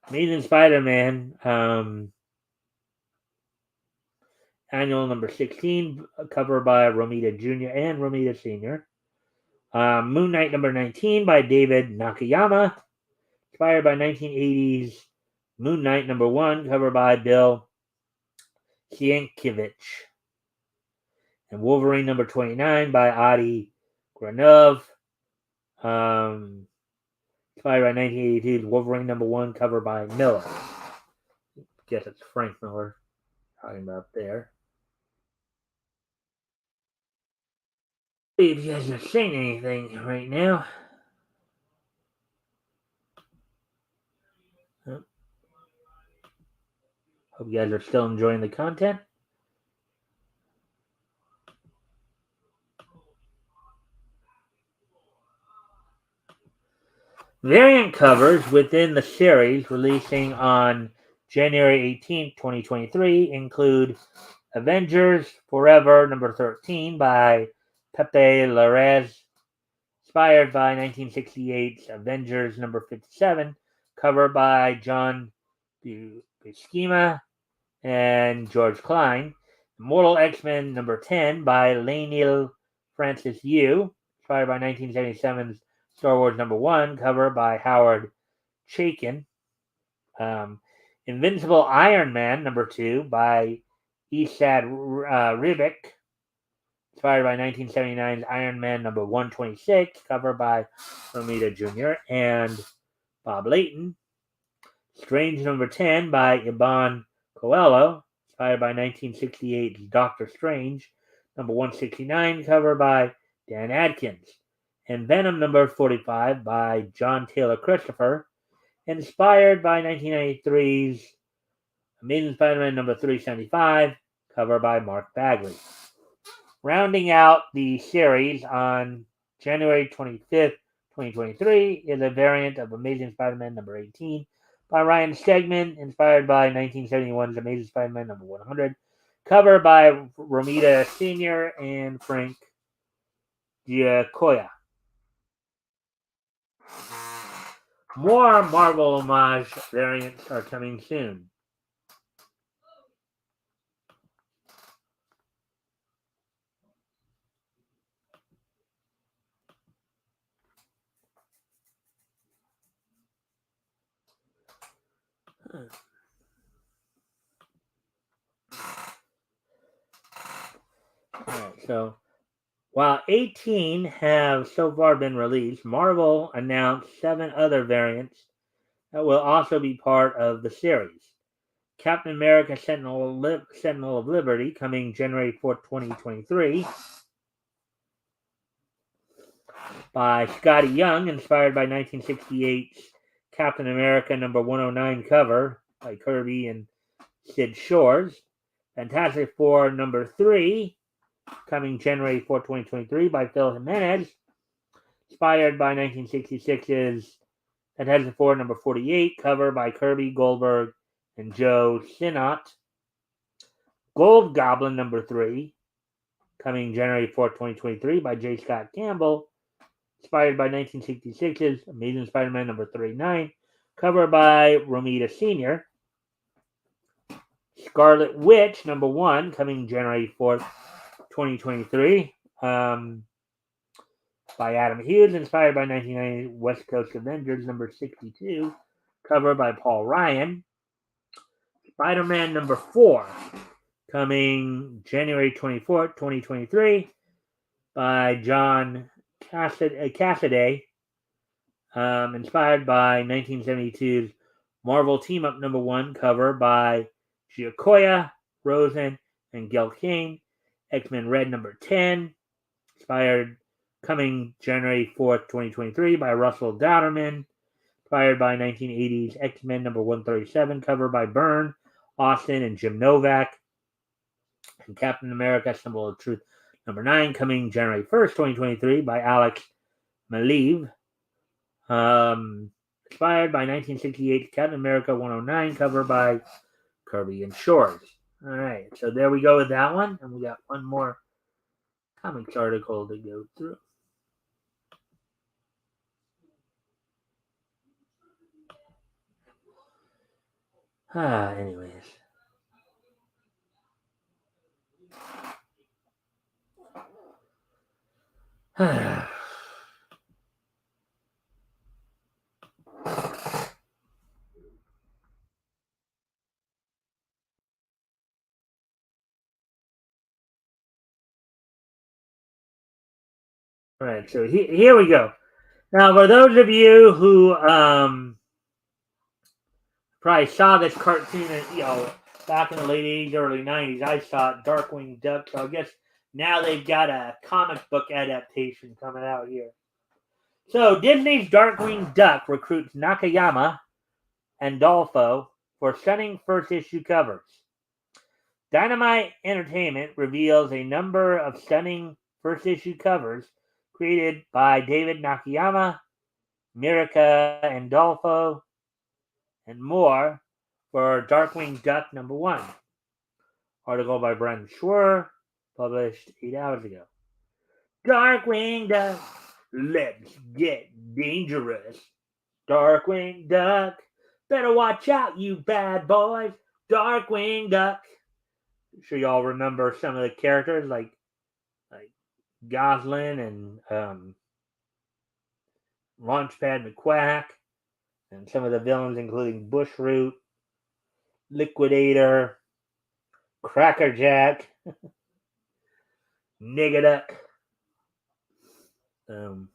Amazing Spider-Man annual number 16, cover by Romita Jr. and Romita Sr. Moon Knight number 19 by David Nakayama, inspired by 1980's Moon Knight number 1, cover by Bill Sienkiewicz. And Wolverine number 29 by Adi Granov, inspired by 1982's Wolverine number 1, cover by Miller. Guess it's Frank Miller talking about there. See if you guys are saying anything right now. Hope you guys are still enjoying the content. Variant covers within the series releasing on January 18th, 2023 include Avengers Forever number 13 by Pepe Larraz, inspired by 1968's Avengers number 57, cover by John Buscema and George Klein. Immortal X-Men number 10 by Leinil Francis Yu, inspired by 1977's Star Wars number 1, cover by Howard Chaykin. Invincible Iron Man #2 by Esad Ribic, inspired by 1979's Iron Man #126, cover by Romita Jr. and Bob Layton. Strange #10 by Iban Coelho, inspired by 1968's Doctor Strange #169, cover by Dan Adkins. And Venom #45 by John Taylor Christopher, inspired by 1993's Amazing Spider-Man #375, cover by Mark Bagley. Rounding out the series on January 25th, 2023 is a variant of Amazing Spider-Man #18 by Ryan Stegman, inspired by 1971's Amazing Spider-Man #100, cover by Romita Sr. and Frank Giacoia. More Marvel homage variants are coming soon. Alright, so while 18 have so far been released, Marvel announced 7 other variants that will also be part of the series. Captain America Sentinel of Liberty, coming January 4th, 2023, by Scotty Young, inspired by 1968's Captain America #109 cover by Kirby and Sid Shores. Fantastic Four #3, coming January 4th, 2023, by Phil Jimenez, inspired by 1966's Fantastic Four #48, cover by Kirby, Goldberg, and Joe Sinnott. Gold Goblin #3, coming January 4th, 2023, by J. Scott Campbell, inspired by 1966's Amazing Spider-Man #39, cover by Romita Sr. Scarlet Witch #1, coming January 4th, 2023, by Adam Hughes, inspired by 1990 West Coast Avengers #62, cover by Paul Ryan. Spider-Man #4, coming January 24th, 2023, by John Cassaday, inspired by 1972's Marvel Team-Up #1, cover by Giacoia, Rosen, and Gil Kane. X-Men Red #10, inspired coming January 4th, 2023, by Russell Dowderman, inspired by 1980's X-Men #137, cover by Byrne, Austin, and Jim Novak. And Captain America Symbol of Truth #9, coming January 1st, 2023, by Alex Maleev. Inspired by 1968 Captain America 109, cover by Kirby and Shores. All right, so there we go with that one. And we got one more comics article to go through. Anyways. All right, so here we go. Now, for those of you who probably saw this cartoon, back in the late 80s, early 90s, I saw it, Darkwing Duck. So I guess now they've got a comic book adaptation coming out here. So Disney's Darkwing Duck recruits Nakayama and Dolfo for stunning first issue covers. Dynamite Entertainment reveals a number of stunning first issue covers created by David Nakayama, Mirka Andolfo, and more for Darkwing Duck #1. Article by Brendan Schwer, published 8 hours ago. Darkwing Duck, let's get dangerous. Darkwing Duck, better watch out, you bad boys. Darkwing Duck. I'm sure y'all remember some of the characters like Goslin and Launchpad McQuack, and some of the villains including Bushroot, Liquidator, Crackerjack, Negaduck. Um,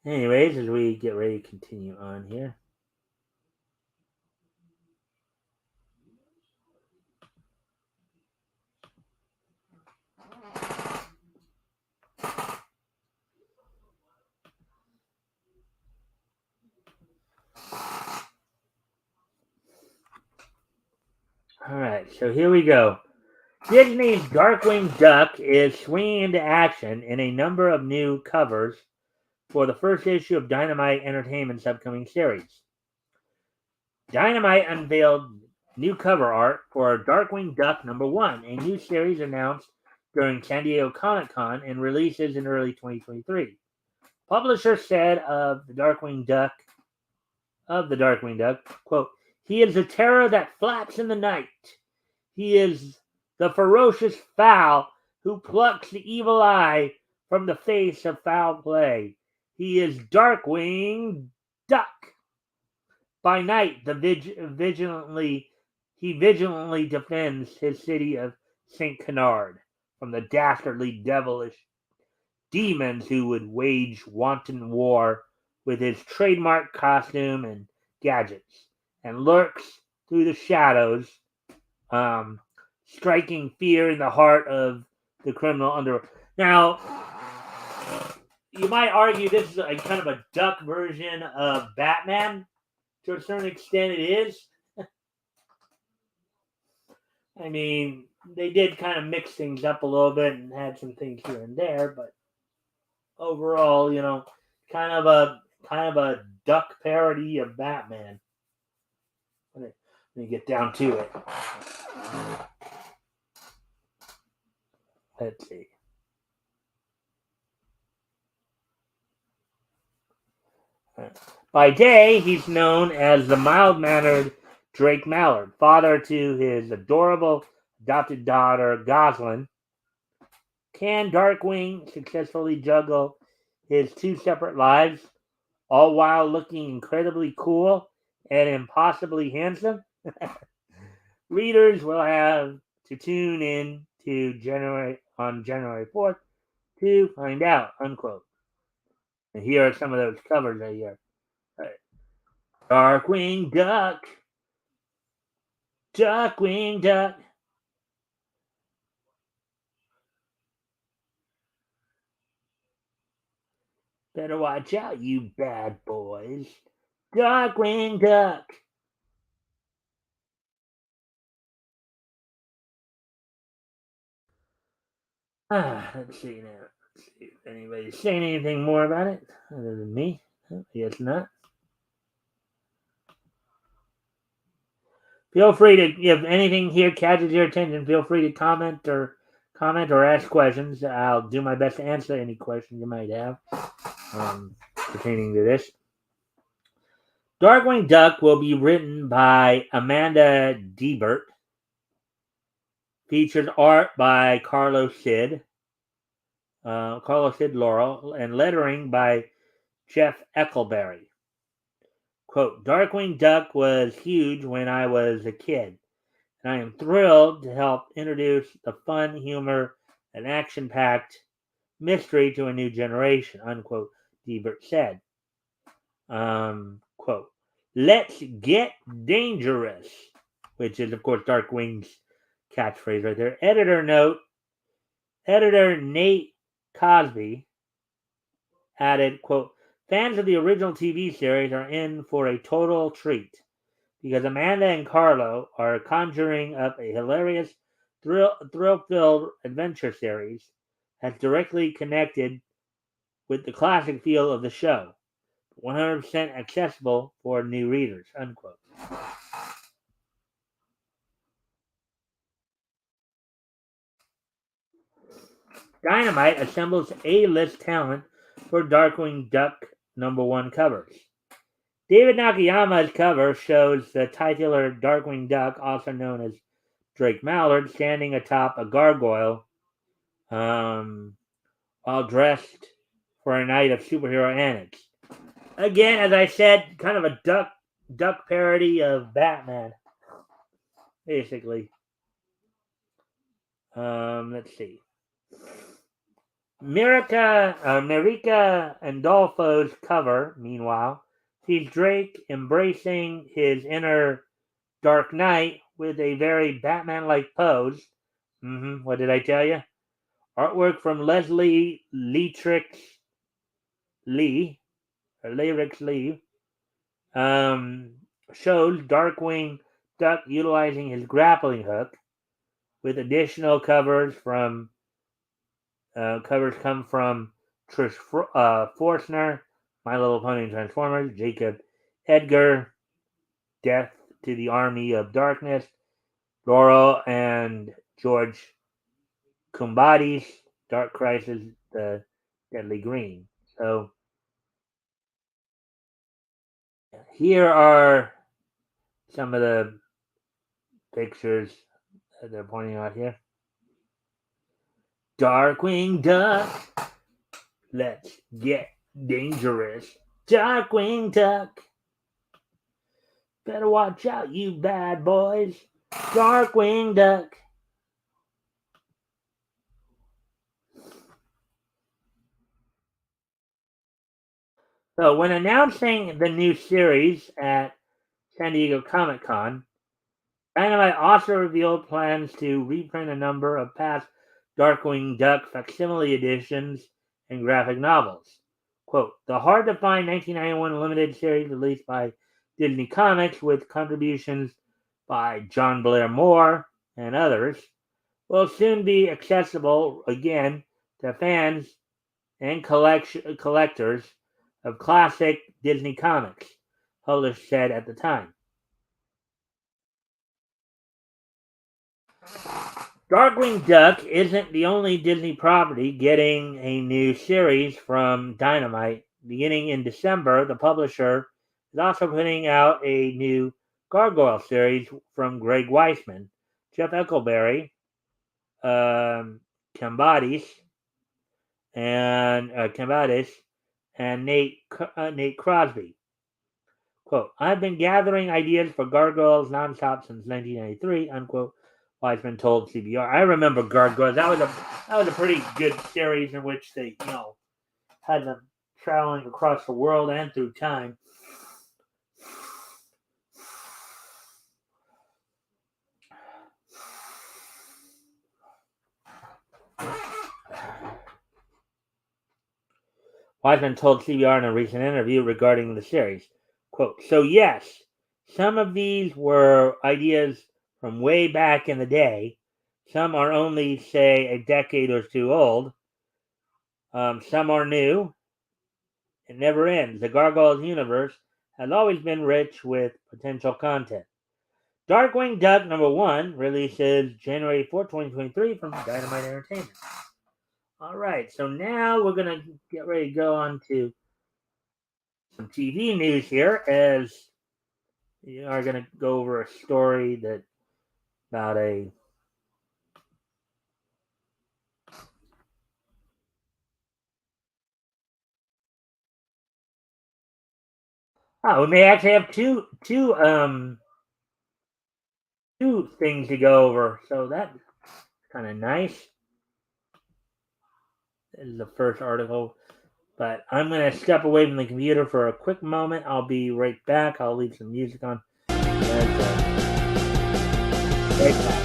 Anyways, as we get ready to continue on here. All right, so here we go. Disney's Darkwing Duck is swinging into action in a number of new covers for the first issue of Dynamite Entertainment's upcoming series. Dynamite unveiled new cover art for Darkwing Duck #1, a new series announced during San Diego Comic-Con and releases in early 2023. Publisher said of the Darkwing Duck, quote, "He is a terror that flaps in the night. He is the ferocious fowl who plucks the evil eye from the face of foul play. He is Darkwing Duck. By night, he vigilantly defends his city of Saint Canard from the dastardly devilish demons who would wage wanton war with his trademark costume and gadgets, and lurks through the shadows, striking fear in the heart of the criminal underworld." Now, you might argue this is a kind of a duck version of Batman. To a certain extent, it is. I mean, they did kind of mix things up a little bit and had some things here and there, but overall, kind of a duck parody of Batman. Let me get down to it. Let's see. By day, he's known as the mild-mannered Drake Mallard, father to his adorable adopted daughter, Goslin. Can Darkwing successfully juggle his two separate lives, all while looking incredibly cool and impossibly handsome? Readers will have to tune in to January 4th to find out, unquote. And here are some of those covers right here. Darkwing Duck. Darkwing Duck. Better watch out, you bad boys. Darkwing Duck. Let's see now. Let's see if anybody's saying anything more about it other than me. I guess not. Feel free to, if anything here catches your attention, feel free to comment or ask questions. I'll do my best to answer any questions you might have pertaining to this. Darkwing Duck will be written by Amanda Deibert. Featured art by Carlos Cid Laurel, and lettering by Jeff Eckelberry. Quote, "Darkwing Duck was huge when I was a kid, and I am thrilled to help introduce the fun, humor, and action-packed mystery to a new generation," unquote, Deibert said. Quote, "Let's get dangerous," which is, of course, Darkwing's catchphrase right there. Editor Nate Cosby added, quote, "Fans of the original TV series are in for a total treat because Amanda and Carlo are conjuring up a hilarious, thrill-filled adventure series that's directly connected with the classic feel of the show, 100% accessible for new readers," unquote. Dynamite assembles A-list talent for Darkwing Duck #1 covers. David Nakayama's cover shows the titular Darkwing Duck, also known as Drake Mallard, standing atop a gargoyle while dressed for a night of superhero antics. Again, as I said, kind of a duck parody of Batman, basically. Let's see. Marika Andolfo's cover, meanwhile, sees Drake embracing his inner Dark Knight with a very Batman-like pose. What did I tell you? Artwork from Leslie Leatrix Lee, or Lyrics Lee, shows Darkwing Duck utilizing his grappling hook, with additional covers come from Trish Forstner, My Little Pony and Transformers, Jacob Edgar, Death to the Army of Darkness, Laurel and George Kumbadi's Dark Crisis, The Deadly Green. So here are some of the pictures that they're pointing out here. Darkwing Duck, let's get dangerous. Darkwing Duck, better watch out, you bad boys. Darkwing Duck. So, when announcing the new series at San Diego Comic-Con, Dynamite also revealed plans to reprint a number of past Darkwing Duck facsimile editions and graphic novels. Quote, the hard-to-find 1991 limited series released by Disney Comics with contributions by John Blair Moore and others will soon be accessible again to fans and collectors of classic Disney comics, published said at the time. Darkwing Duck isn't the only Disney property getting a new series from Dynamite. Beginning in December, the publisher is also putting out a new Gargoyle series from Greg Weisman, Jeff Eckelberry, Cambadis, and Nate Crosby. Quote, I've been gathering ideas for Gargoyles nonstop since 1993, unquote, Weisman told CBR. I remember Gargoyles. That was a pretty good series in which they, had them traveling across the world and through time. Weisman told CBR in a recent interview regarding the series, quote, so yes, some of these were ideas from way back in the day. Some are only, say, a decade or two old. Some are new. It never ends. The Gargoyles universe has always been rich with potential content. Darkwing Duck #1 releases January 4, 2023 from Dynamite Entertainment. All right, so now we're going to get ready to go on to some TV news here, as we are going to go over a story that about a we may actually have two things to go over, so that's kind of nice. This is the first article, but I'm going to step away from the computer for a quick moment. I'll be right back. I'll leave some music on. And, right back.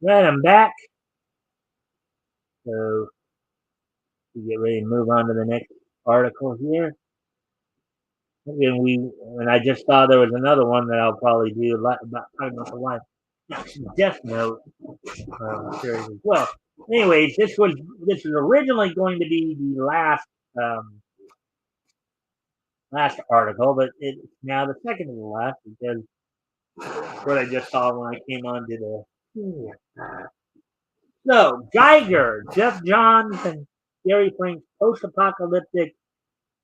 Right, I'm back. So we get ready to move on to the next article here. And I just saw there was another one that I'll probably do about talking about the life Death Note series as well. Anyways, this was originally going to be the um, last article, but it's now the second to the last because what I just saw when I came on to the. So Geiger, Jeff Johns, and Gary Frank's post-apocalyptic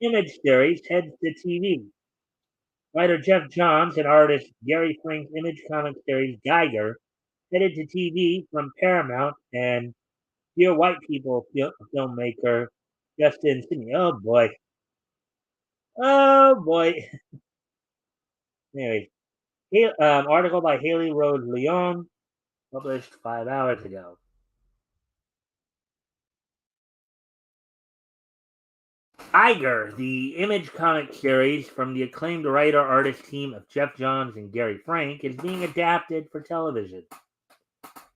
image series heads to TV. Writer Jeff Johns and artist Gary Frank's image comic series Geiger headed to TV from Paramount and Dear White People filmmaker Justin Sidney. Oh boy. Oh boy. Anyway, article by Haley Rose Leon, published 5 hours ago. Geiger, the image comic series from the acclaimed writer-artist team of Jeff Johns and Gary Frank, is being adapted for television.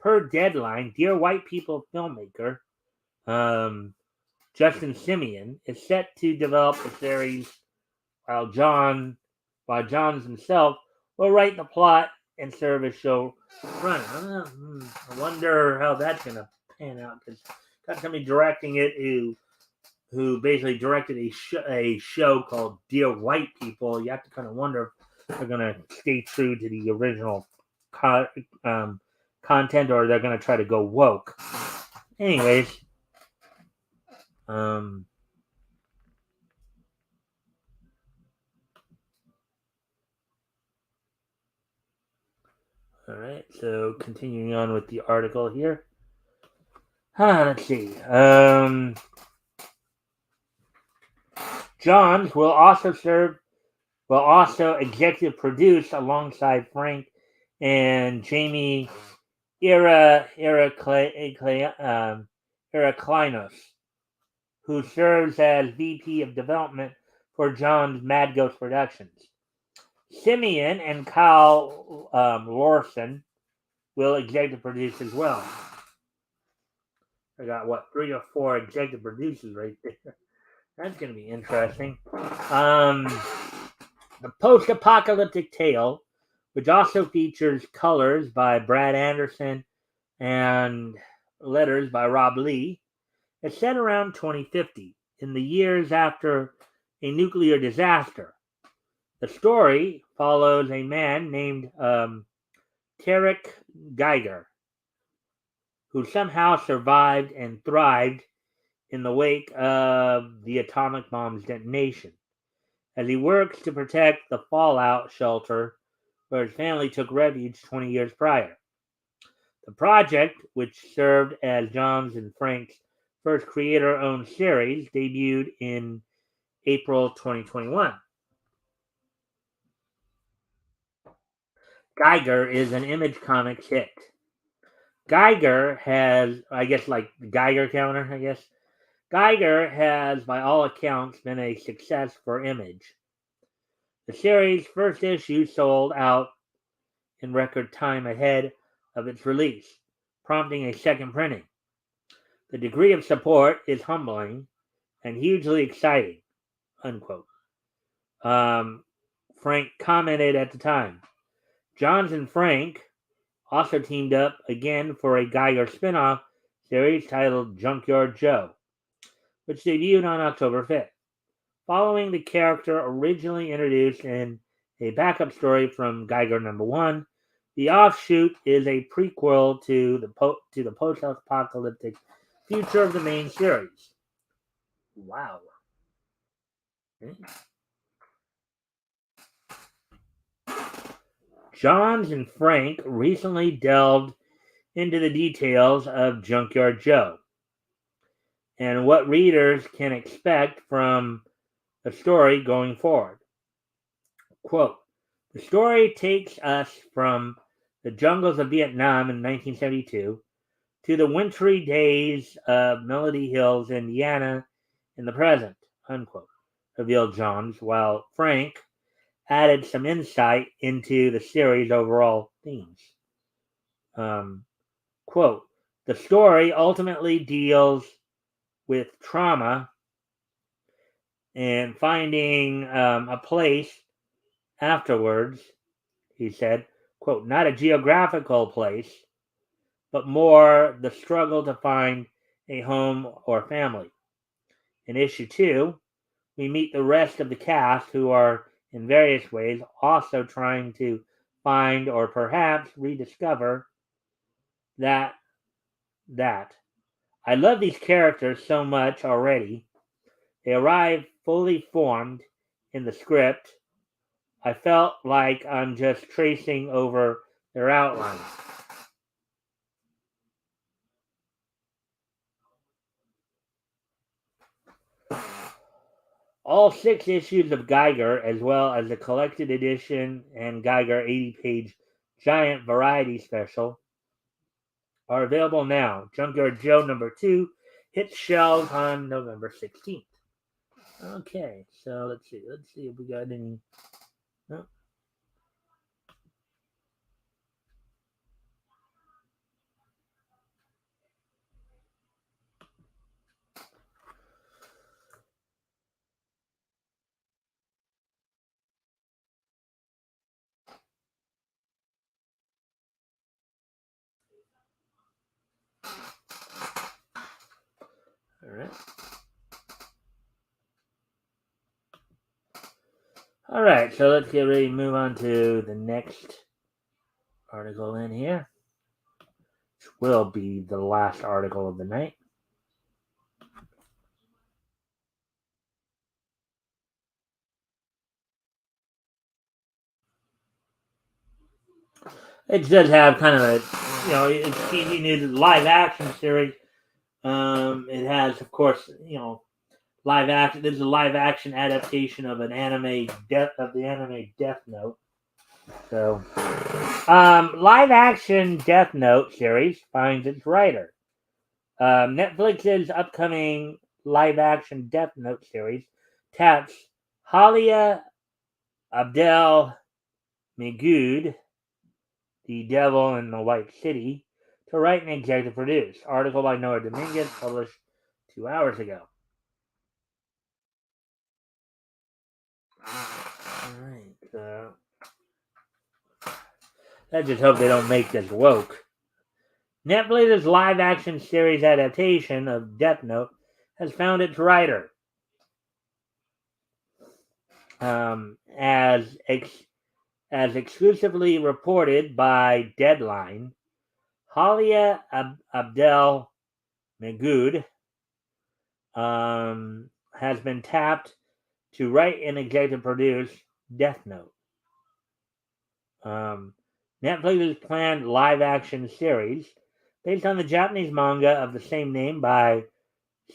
Per Deadline, Dear White People filmmaker Justin Simeon is set to develop the series while Johns himself will write the plot and serve as showrunner. I wonder how that's going to pan out because got somebody directing it who basically directed a show called Dear White People. You have to kind of wonder if they're going to stay true to the original content or they're going to try to go woke. Anyways, all right, so continuing on with the article here. Let's see. Johns will also executive produce alongside Frank and Jamie Heraklinos, who serves as VP of Development for John's Mad Ghost Productions. Simeon and Kyle Lorson will executive produce as well. I got 3 or 4 executive producers right there. That's going to be interesting. The post-apocalyptic tale, which also features colors by Brad Anderson and letters by Rob Lee, is set around 2050, in the years after a nuclear disaster. The story follows a man named Tarek Geiger, who somehow survived and thrived in the wake of the atomic bomb's detonation, as he works to protect the fallout shelter where his family took refuge 20 years prior. The project, which served as Johns and Frank's first creator-owned series, debuted in April 2021. Geiger is an Image Comics hit. Geiger has, I guess, like the Geiger counter, I guess. Geiger has, by all accounts, been a success for Image. The series' first issue sold out in record time ahead of its release, prompting a second printing. The degree of support is humbling and hugely exciting, unquote. Frank commented at the time. Johns and Frank also teamed up again for a Geiger spin-off series titled Junkyard Joe, which debuted on October 5th. Following the character originally introduced in a backup story from Geiger #1, the offshoot is a prequel to the post-apocalyptic future of the main series. Wow. Johns and Frank recently delved into the details of Junkyard Joe and what readers can expect from the story going forward. Quote, the story takes us from the jungles of Vietnam in 1972 to the wintry days of Melody Hills, Indiana in the present, unquote, revealed Johns, while Frank added some insight into the series' overall themes. Quote, the story ultimately deals with trauma and finding a place afterwards, he said. Quote, not a geographical place, but more the struggle to find a home or family. In issue two, we meet the rest of the cast who are in various ways also trying to find or perhaps rediscover that that. I love these characters so much already. They arrive fully formed in the script. I felt like I'm just tracing over their outlines. All six issues of Geiger, as well as the collected edition and Geiger 80-page giant variety special, are available now. Junkyard Joe number 2 hits shelves on November 16th. Okay, so let's see. Let's see if we got any. Oh, all right. All right, so let's get ready to move on to the next article in here, which will be the last article of the night. It does have kind of a, it's TV news live action series. It has, of course, live action. This is a live action adaptation of an anime death of the anime Death Note. So, live action Death Note series finds its writer. Netflix's upcoming live action Death Note series taps Halia Abdel Migood, the Devil in the White City, to write and executive produce. Article by Noah Dominguez, published 2 hours ago. All right. I just hope they don't make this woke. Netflix's live action series adaptation of Death Note has found its writer. As exclusively reported by Deadline, Halia Abdel Magood has been tapped to write and executive produce Death Note. Netflix's planned live action series, based on the Japanese manga of the same name by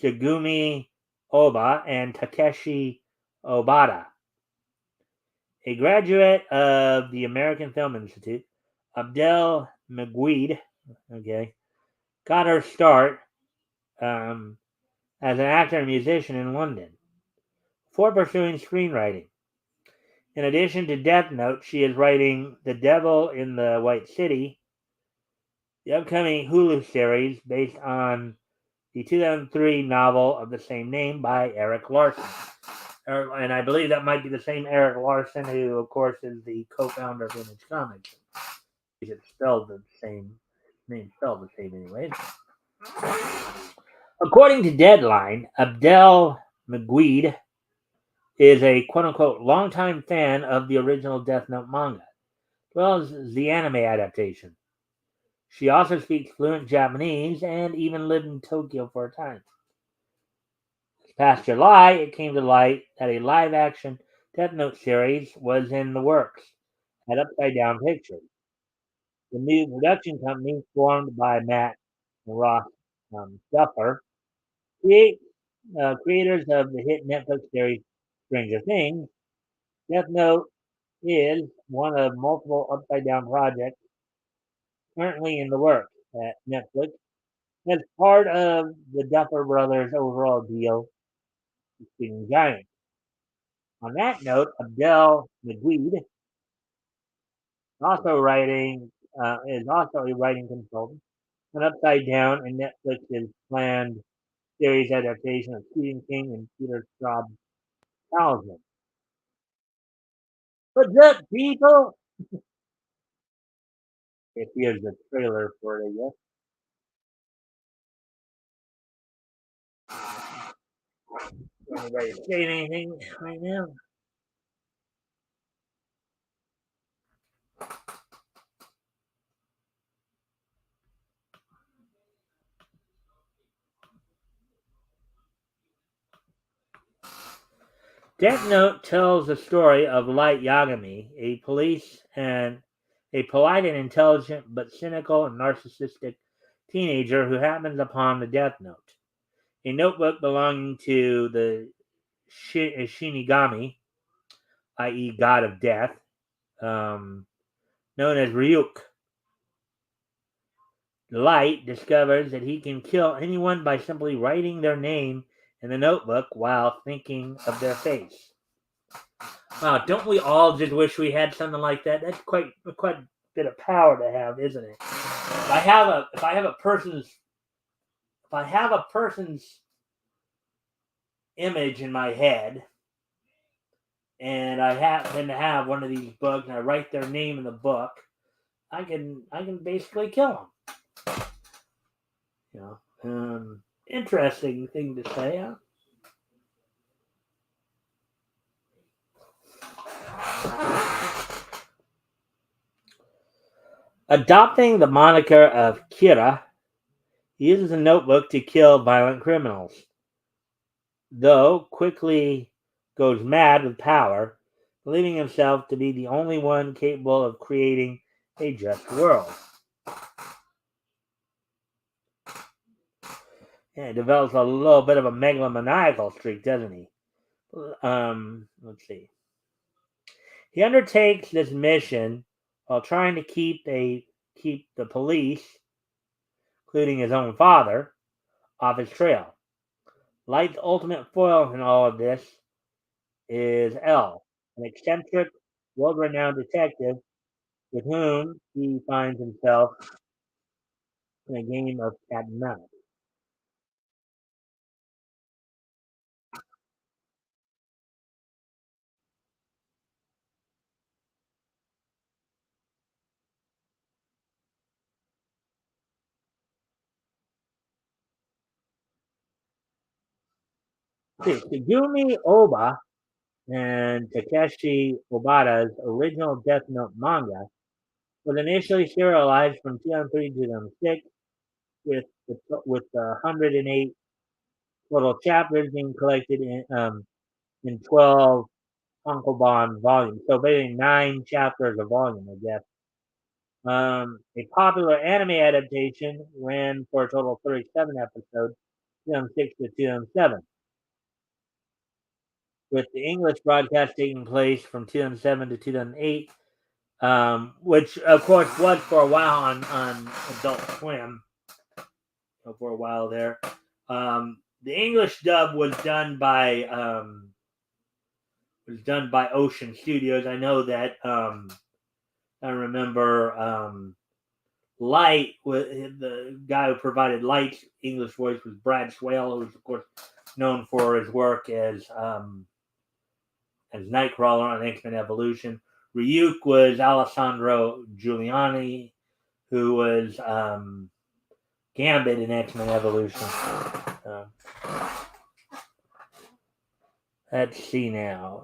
Shigumi Oba and Takeshi Obata. A graduate of the American Film Institute, Abdel Maguid, got her start as an actor and musician in London before pursuing screenwriting. In addition to Death Note, she is writing The Devil in the White City, the upcoming Hulu series based on the 2003 novel of the same name by Eric Larson. And I believe that might be the same Eric Larson who, of course, is the co-founder of Image Comics. It's spelled the same, name spelled the same anyways. According to Deadline, Abdel Maguid is a quote-unquote longtime fan of the original Death Note manga, as well as the anime adaptation. She also speaks fluent Japanese and even lived in Tokyo for a time. This past July, it came to light that a live-action Death Note series was in the works at Upside Down Pictures, the new production company formed by Matt and Ross Duffer, create, creators of the hit Netflix series Stranger Things. Death Note is one of multiple Upside Down projects currently in the works at Netflix as part of the Duffer Brothers' overall deal with Steven Giant. On that note, Abdel Maguid also writing is also a writing consultant an Upside Down and Netflix's planned series adaptation of Stephen King and Peter Straub's Talisman. What's up, people? Here's the trailer for it, I guess. Anybody saying anything right now? Death Note tells the story of Light Yagami, a polite and intelligent but cynical and narcissistic teenager who happens upon the Death Note, a notebook belonging to the Shinigami, i.e., God of Death, known as Ryuk. Light discovers that he can kill anyone by simply writing their name in the notebook while thinking of their face. Wow, don't we all just wish we had something like that? That's quite a bit of power to have, isn't it? If I have a person's image in my head, and I happen to have one of these books, and I write their name in the book, I can basically kill them. You know, interesting thing to say, huh? Adopting the moniker of Kira, he uses a notebook to kill violent criminals, though quickly goes mad with power, believing himself to be the only one capable of creating a just world. Yeah, he develops a little bit of a megalomaniacal streak, doesn't he? Let's see. He undertakes this mission while trying to keep the police, including his own father, off his trail. Light's ultimate foil in all of this is L, an eccentric, world-renowned detective with whom he finds himself in a game of cat and mouse. See, Kagumi Oba and Takeshi Obata's original Death Note manga was initially serialized from 2003 to 2006 with 108 total chapters being collected in 12 Tankobon volumes. So basically 9 chapters a volume, I guess. A popular anime adaptation ran for a total of 37 episodes, 2006 to 2007, with the English broadcast taking place from 2007 to 2008, which of course was for a while on Adult Swim, for a while there. The English dub was done by Ocean Studios. I know that. I remember Light, the guy who provided Light's English voice was Brad Swale, who's of course known for his work as Nightcrawler on X-Men Evolution. Ryuk was Alessandro Giuliani, who was Gambit in X-Men Evolution. Uh, let's see now.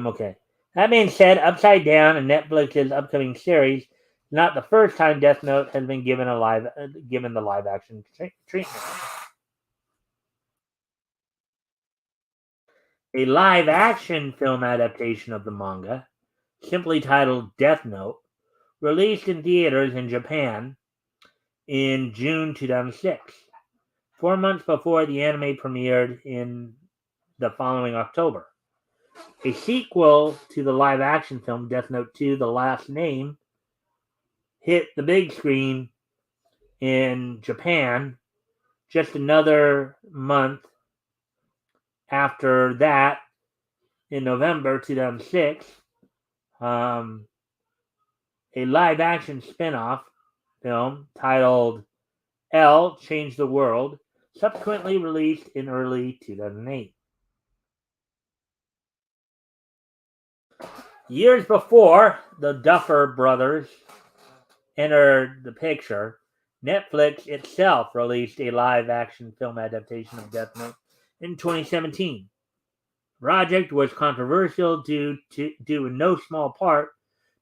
Okay. That being said, Upside Down and Netflix's upcoming series is not the first time Death Note has been given the live action treatment. A live action film adaptation of the manga, simply titled Death Note, released in theaters in Japan in June 2006, 4 months before the anime premiered in the following October. A sequel to the live action film Death Note 2, The Last Name, hit the big screen in Japan just another month after that, in November 2006. A live action spin off film titled L Changed the World, subsequently released in early 2008. Years before the Duffer Brothers entered the picture, Netflix itself released a live-action film adaptation of Death Note in 2017. The project was controversial due in no small part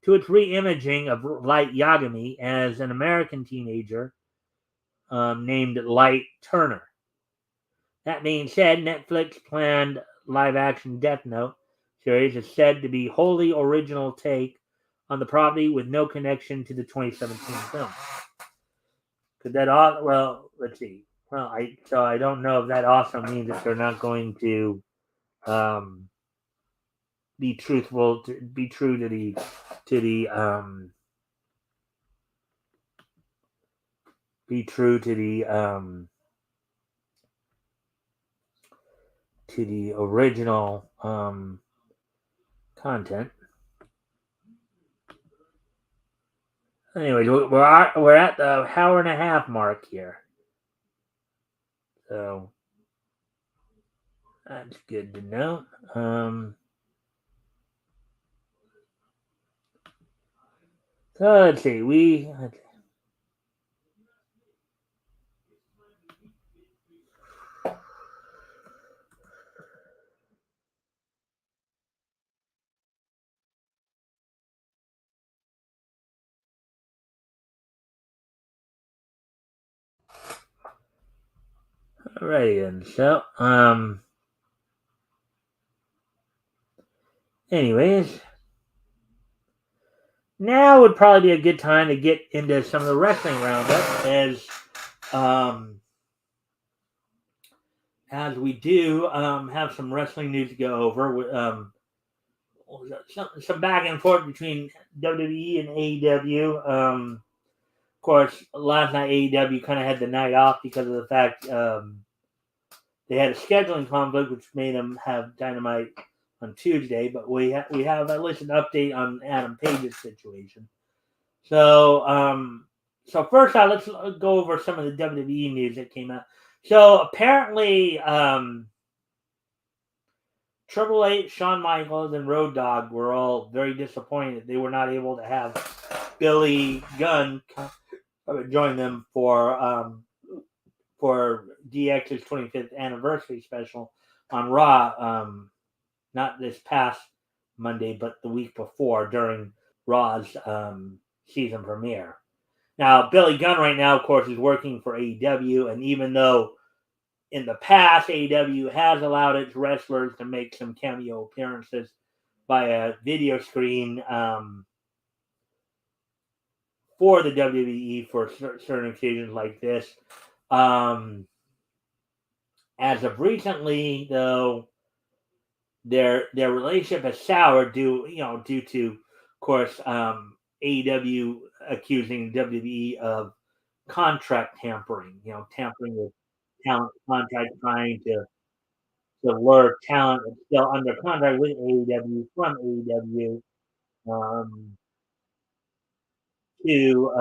to its re-imaging of Light Yagami as an American teenager named Light Turner. That being said, Netflix planned live-action Death Note series is said to be wholly original take on the property with no connection to the 2017 film. Could that all? Well, let's see. Well, I don't know if that also means that they're not going to be truthful, to be true to the be true to the original content. Anyways, we're at the hour and a half mark here, so that's good to know. So let's see. Alrighty then. So anyways, now would probably be a good time to get into some of the wrestling roundup as we do have some wrestling news to go over. Some back and forth between WWE and AEW. Of course, last night AEW kind of had the night off because of the fact they had a scheduling conflict, which made them have Dynamite on Tuesday. But we have at least an update on Adam Page's situation. So first out, let's go over some of the WWE news that came out. So apparently, Triple H, Shawn Michaels, and Road Dogg were all very disappointed they were not able to have Billy Gunn join them for DX's 25th anniversary special on Raw. Not this past Monday, but the week before during Raw's season premiere. Now, Billy Gunn right now, of course, is working for AEW, and even though in the past AEW has allowed its wrestlers to make some cameo appearances via video screen for the WWE for certain occasions like this. As of recently, though, their relationship has soured due to, of course, AEW accusing WWE of contract tampering. Tampering with talent contract, trying to lure talent that's still under contract with AEW from AEW um, to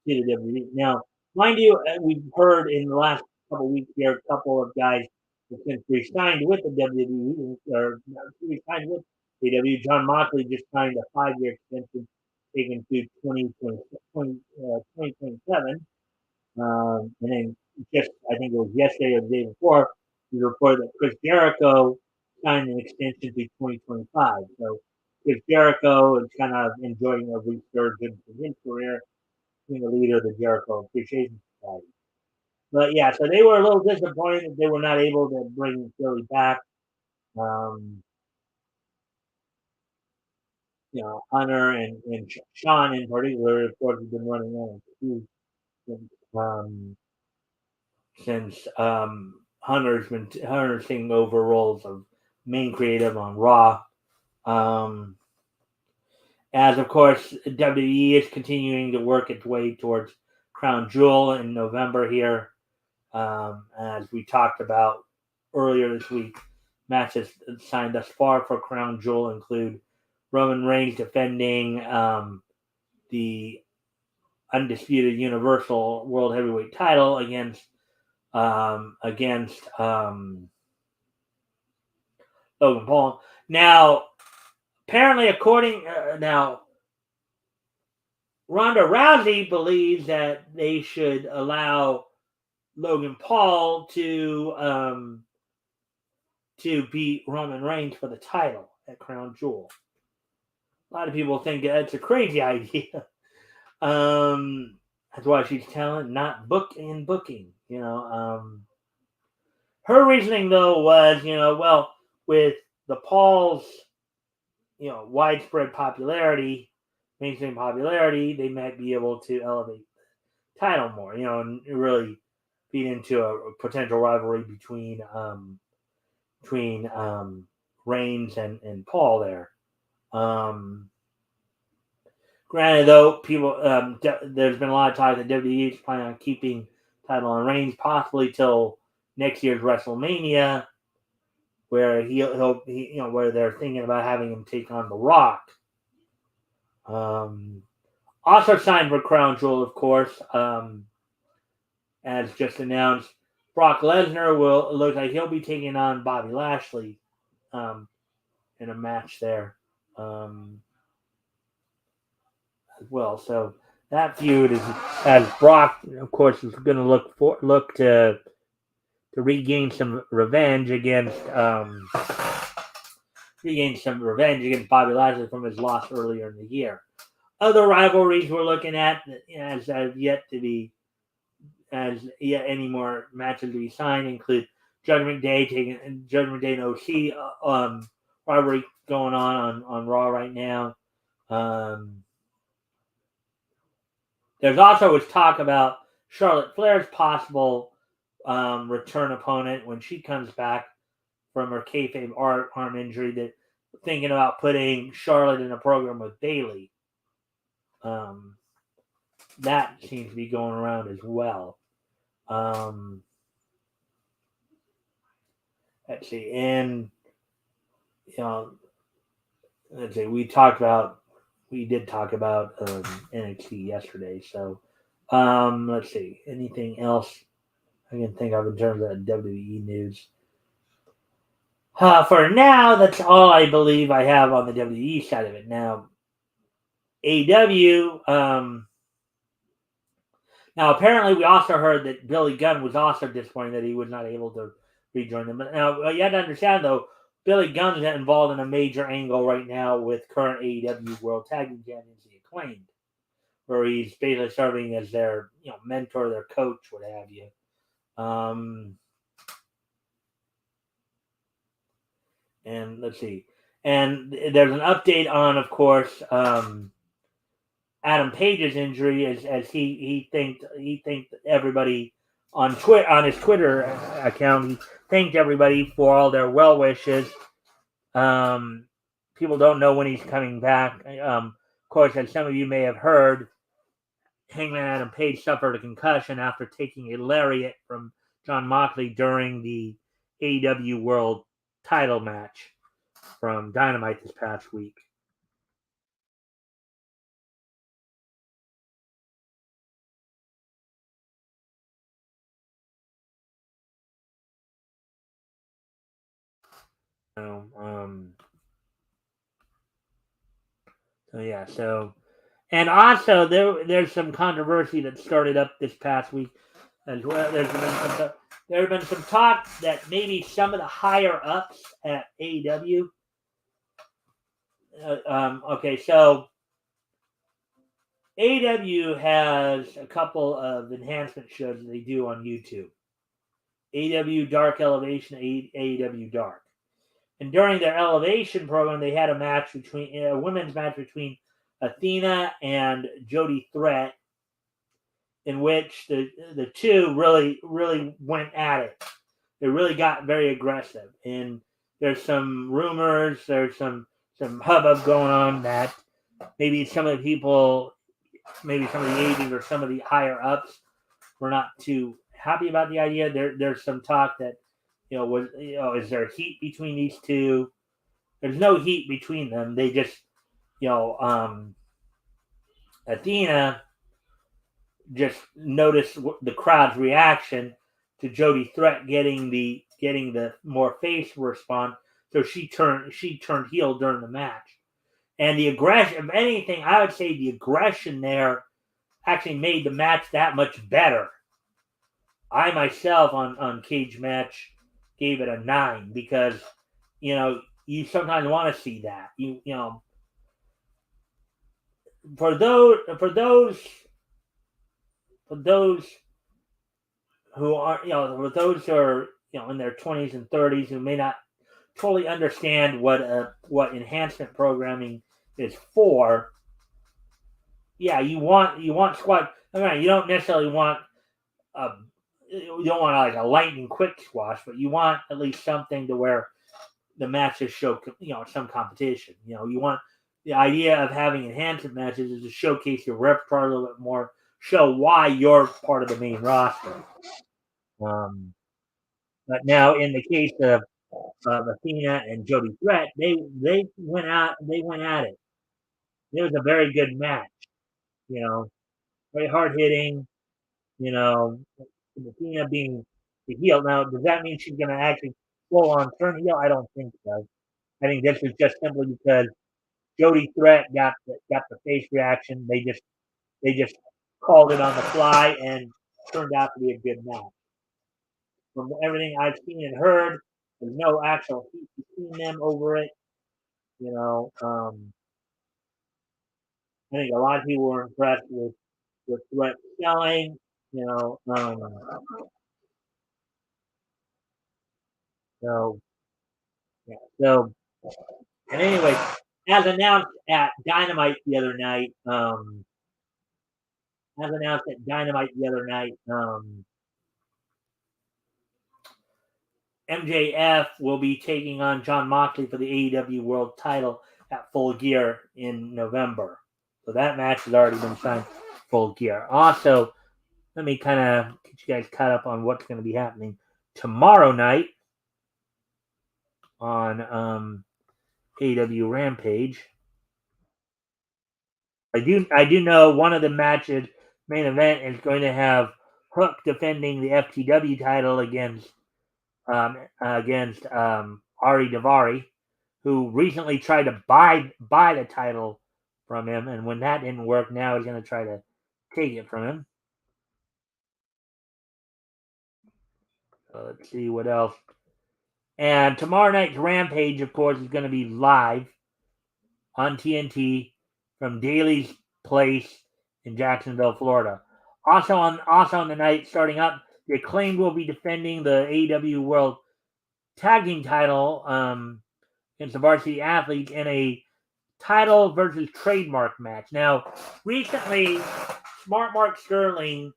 the WWE. Now, mind you, we've heard in the last couple of weeks here, a couple of guys have since re-signed with the WWE, or re-signed with AEW. John Moxley just signed a 5-year extension taken to 2027. And then just, I think it was yesterday or the day before, we reported that Chris Jericho signed an extension to 2025. So Chris Jericho is kind of enjoying a resurgence in his career, being the leader of the Jericho Appreciation Society. But yeah, so they were a little disappointed that they were not able to bring Philly back. Um, Hunter and Sean in particular, of course, have been running on um, since Hunter's taking over roles of main creative on Raw. As of course WWE is continuing to work its way towards Crown Jewel in November here. As we talked about earlier this week, matches signed thus far for Crown Jewel include Roman Reigns defending the undisputed Universal World Heavyweight title against Logan Paul. Now, apparently, now Ronda Rousey believes that they should allow Logan Paul to beat Roman Reigns for the title at Crown Jewel. A lot of people think that's a crazy idea. That's why she's telling not booking. Her reasoning though was, with the Paul's, widespread popularity, mainstream popularity, they might be able to elevate the title more, and really feed into a potential rivalry between Reigns and Paul there. Granted, though, there's been a lot of talk that WWE is planning on keeping title on Reigns possibly till next year's WrestleMania, where where they're thinking about having him take on The Rock. Also signed for Crown Jewel, of course, as just announced, Brock Lesnar looks like he'll be taking on Bobby Lashley in a match there as well. So that feud is, as Brock, of course, is going to look to regain some revenge against Bobby Lashley from his loss earlier in the year. Other rivalries we're looking at as yet any more matches to be signed include Judgment Day and OC rivalry going on Raw right now. There's also talk about Charlotte Flair's possible return opponent when she comes back from her kayfabe arm injury. That thinking about putting Charlotte in a program with Bayley. That seems to be going around as well. Let's see, and let's see. We did talk about NXT yesterday. So, let's see. Anything else I can think of in terms of WWE news? For now, that's all I believe I have on the WWE side of it. Now, AEW. Now, apparently, we also heard that Billy Gunn was also disappointed that he was not able to rejoin them. But now, you have to understand, though, Billy Gunn's involved in a major angle right now with current AEW World Tag Team Champions, The Acclaimed, where he's basically serving as their mentor, their coach, what have you. And let's see. And there's an update on, of course, Adam Page's injury, as he thanked everybody on his Twitter account. He thanked everybody for all their well wishes. People don't know when he's coming back. Of course, as some of you may have heard, Hangman Adam Page suffered a concussion after taking a lariat from Jon Moxley during the AEW World Title match from Dynamite this past week. And also there's some controversy that started up this past week as well. There have been some talk that maybe some of the higher ups at AEW. So AEW has a couple of enhancement shows that they do on YouTube. AEW Dark Elevation, AEW Dark. And during their Elevation program, they had a women's match between Athena and Jody Threat, in which the two really went at it. They really got very aggressive. And there's some rumors, there's some hubbub going on that maybe some of the people, maybe some of the agents or some of the higher ups were not too happy about the idea. There's some talk that, is there heat between these two? There's no heat between them. They just, Athena just noticed the crowd's reaction to Jody Threat getting the more face response. So she turned heel during the match. And the aggression, if anything, I would say the aggression there actually made the match that much better. I myself on Cage Match gave it a 9 because you sometimes want to see that. You know for those who are for those who are in their 20s and 30s who may not totally understand what enhancement programming is for. Yeah, you want squad. I mean, you don't necessarily want you don't want like a lightning quick squash, but you want at least something to where the matches show some competition. You want the idea of having enhancement matches is to showcase your repertoire a little bit more, show why you're part of the main roster. But now in the case of Athena and Jody Threat, they went at it. It was a very good match. Very hard hitting. Athena being the heel. Now, does that mean she's going to actually full on turn heel? I don't think so. I think this is just simply because Jody Threat got the face reaction. They just called it on the fly and turned out to be a good match. From everything I've seen and heard, there's no actual heat between them over it. I think a lot of people were impressed with Threat selling. So yeah. So and anyway, as announced at Dynamite the other night, MJF will be taking on Jon Moxley for the AEW World Title at Full Gear in November. So that match has already been signed. Full Gear. Also, let me kind of get you guys caught up on what's going to be happening tomorrow night on AEW Rampage. I do know one of the matches main event is going to have Hook defending the FTW title against Ari Daivari, who recently tried to buy the title from him, and when that didn't work, now he's going to try to take it from him. Let's see what else. And tomorrow night's Rampage, of course, is going to be live on TNT from Daly's Place in Jacksonville, Florida. Also on the night starting up, the Acclaimed will be defending the AEW World Tag Team title against the Varsity Athletes in a title versus trademark match. Now, recently, Smart Mark Sterling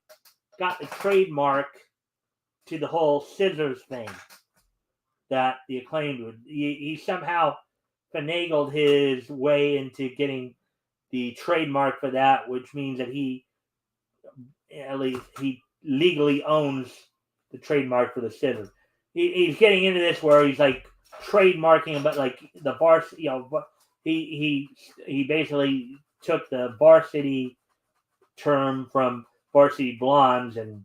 got the trademark to the whole scissors thing that the Acclaimed would. He somehow finagled his way into getting the trademark for that, which means that he legally owns the trademark for the scissors. He's getting into this where he's like trademarking, but like the varsity, he basically took the varsity term from Varsity Blondes and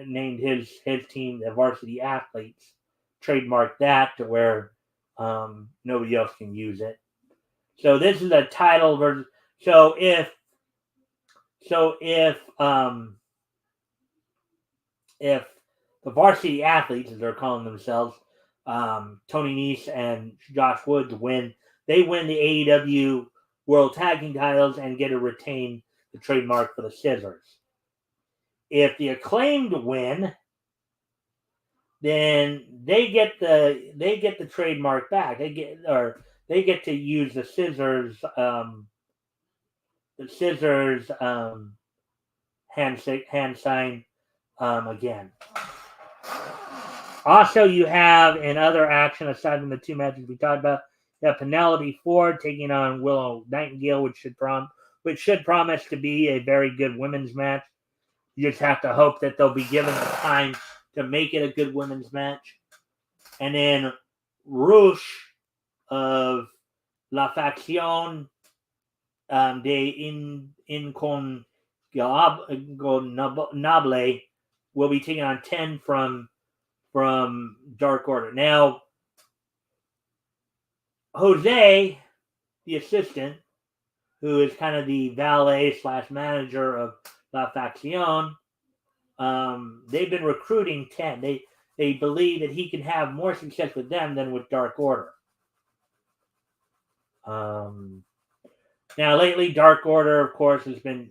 named his team the Varsity Athletes, trademarked that to where nobody else can use it. So this is a title version. So if the Varsity Athletes, as they're calling themselves, Tony Nese and Josh Woods they win the AEW World Tag Team titles and get to retain the trademark for the scissors. If the Acclaimed win, then they get the trademark back. They get to use the scissors hand sign again. Also, you have in other action aside from the two matches we talked about, you have Penelope Ford taking on Willow Nightingale, which should promise to be a very good women's match. You just have to hope that they'll be given the time to make it a good women's match. And then Rush of La Facción de Noble will be taking on 10 from Dark Order. Now, Jose, the assistant, who is kind of the valet slash manager of La Facción, they've been recruiting 10. They believe that he can have more success with them than with Dark Order. Now, lately, Dark Order, of course, has been,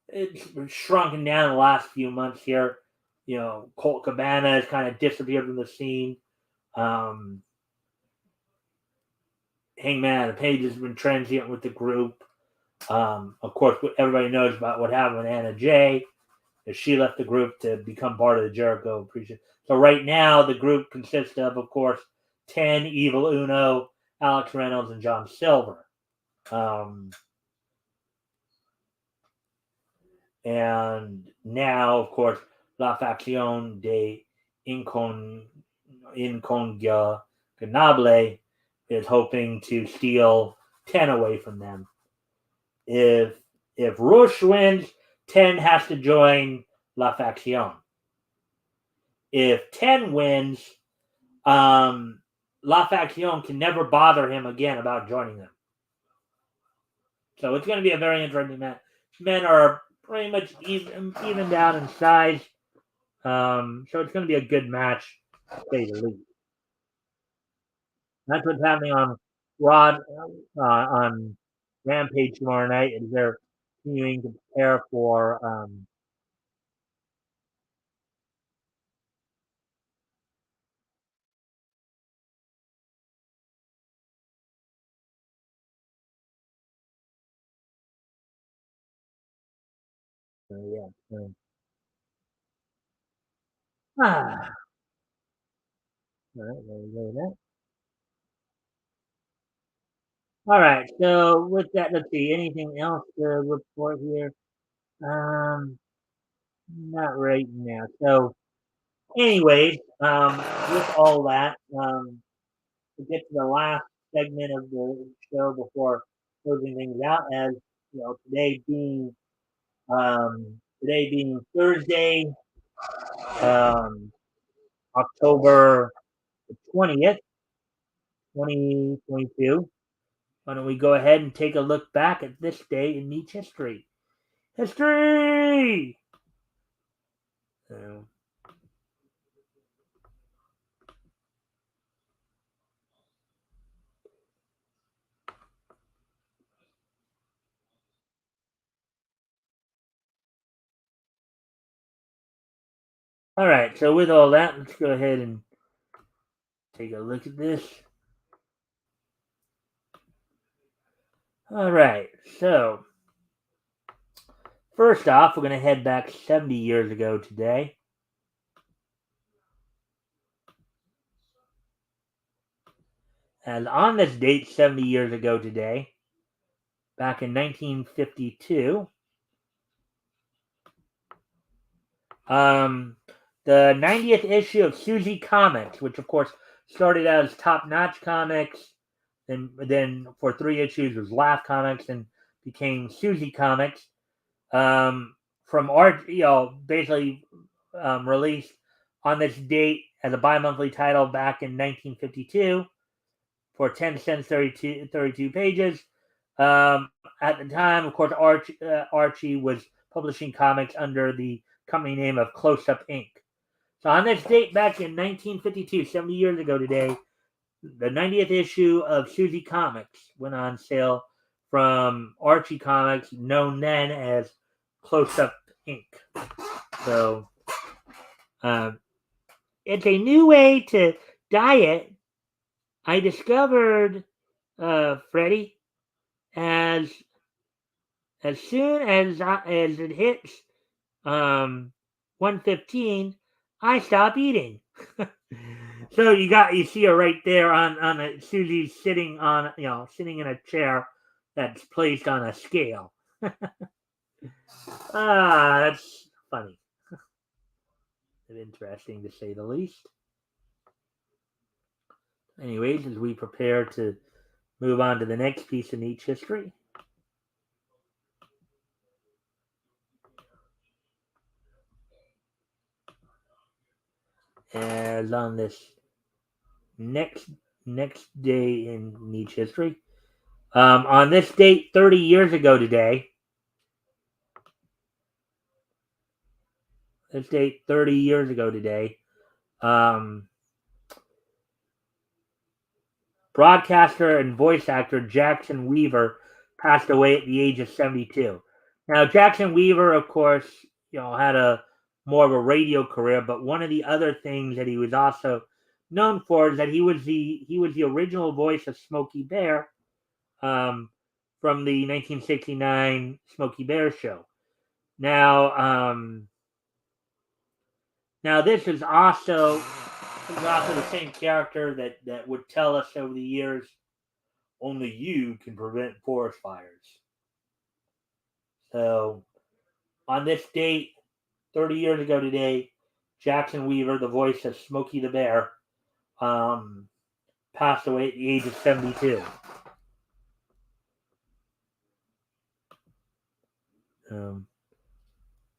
it's shrunken down the last few months here. Colt Cabana has kind of disappeared from the scene. Hangman Page has been transient with the group. Of course, everybody knows about what happened with Anna Jay. She left the group to become part of the Jericho Appreciation. So right now, the group consists of course, 10, Evil Uno, Alex Reynolds, and John Silver. And now, of course, La Facción de Incondicionable is hoping to steal 10 away from them. If Rush wins, 10 has to join La Facción. If 10 wins, La Facción can never bother him again about joining them. So it's going to be a very interesting match. Men are pretty much even down in size. So it's going to be a good match, to say the least. That's what's happening on on Rampage tomorrow night. Is they're continuing to prepare for yeah. Ah, all right, there we go with that. All right, so with that, let's see. Anything else to report here? Um, Not right now. So, anyways, with all that, to get to the last segment of the show before closing things out, as today being Thursday, um, October 20th, 2022. Why don't we go ahead and take a look back at this day in Nietzsche history? History! So, all right, so with all that, let's go ahead and take a look at this. All right, so first off, we're going to head back 70 years ago today. And on this date, 70 years ago today, back in 1952, the 90th issue of Suzy Comics, which of course started out as Top Notch Comics, and then for 3 issues was Laugh Comics, and became Suzy Comics. From art, basically released on this date as a bi-monthly title back in 1952 for 10 cents, 32 pages. At the time, of course, Archie was publishing comics under the company name of Close Up Inc. So on this date back in 1952, 70 years ago today, the 90th issue of Suzy Comics went on sale from Archie Comics, known then as Close Up Inc. So it's a new way to diet. I discovered, Freddie, as soon as it hits 1:15, I stop eating. So you see her right there on Susie's sitting on sitting in a chair that's placed on a scale. That's funny and interesting to say the least. Anyways, as we prepare to move on to the next piece in each history. as on this next day in Nietzsche history. On this date, 30 years ago today, um, broadcaster and voice actor Jackson Weaver passed away at the age of 72. Now, Jackson Weaver, of course, had a more of a radio career, but one of the other things that he was also known for is that he was the original voice of Smokey Bear, from the 1969 Smokey Bear show. Now this is also the same character that would tell us over the years, only you can prevent forest fires. So on this date, 30 years ago today, Jackson Weaver, the voice of Smokey the Bear, passed away at the age of 72.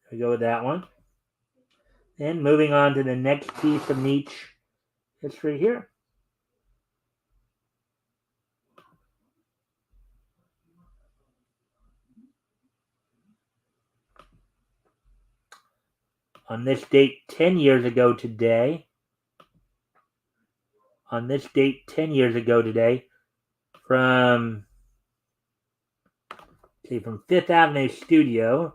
We go with that one. And moving on to the next piece of Nietzsche history here. On this date 10 years ago today, from Fifth Avenue Studio,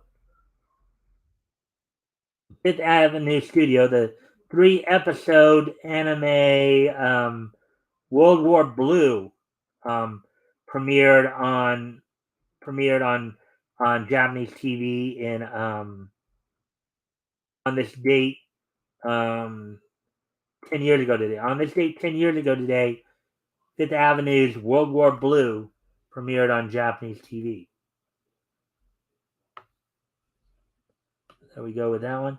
the 3-episode anime World War Blue premiered on Japanese TV in on this date 10 years ago today. On this date 10 years ago today, Fifth Avenue's World War Blue premiered on Japanese TV. There we go with that one.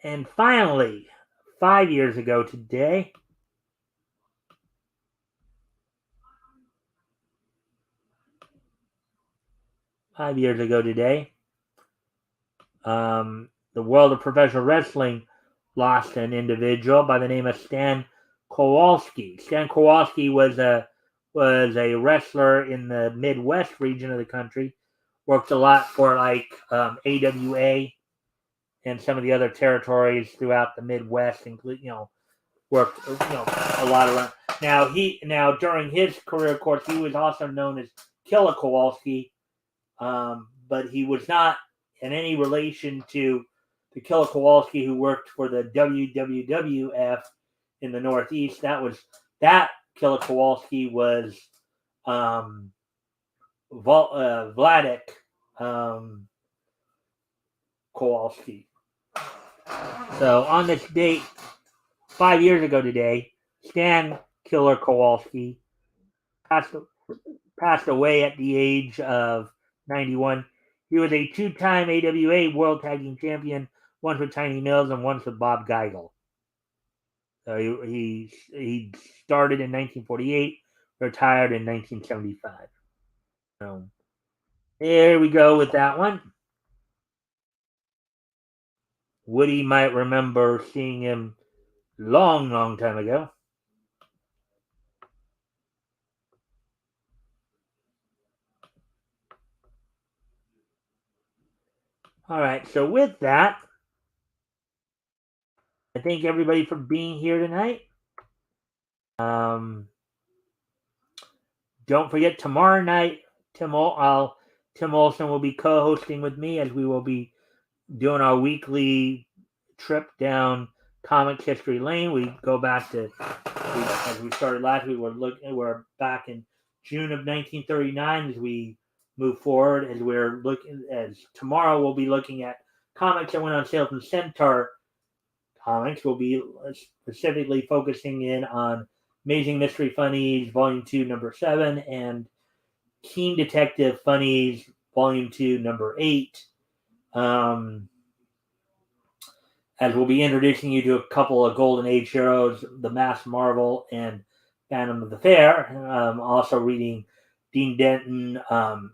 And finally, 5 years ago today, the world of professional wrestling lost an individual by the name of Stan Kowalski. Stan Kowalski was a wrestler in the Midwest region of the country. Worked a lot for AWA and some of the other territories throughout the Midwest, including worked a lot around. Now during his career, of course, he was also known as Killer Kowalski, but he was not in any relation to the Killer Kowalski who worked for the WWF in the Northeast. That Killer Kowalski was Vladek Kowalski. So on this date, 5 years ago today, Stan Killer Kowalski passed away at the age of 91. He was a 2-time AWA World Tag Team Champion, once with Tiny Mills and once with Bob Geigel. So he started in 1948, retired in 1975. So there we go with that one. Woody might remember seeing him long, long time ago. All right, so with that, I thank everybody for being here tonight. Don't forget, tomorrow night, Tim Olson will be co-hosting with me as we will be doing our weekly trip down Comics History Lane. We go back to, as we started last week, we're back in June of 1939 as we move forward. As tomorrow we'll be looking at comics that went on sale from Centaur Comics. We'll be specifically focusing in on Amazing Mystery Funnies Volume 2, Number 7, and Keen Detective Funnies Volume 2, Number 8. As we'll be introducing you to a couple of Golden Age heroes, The Masked Marvel and Phantom of the Fair. Also reading Dean Denton,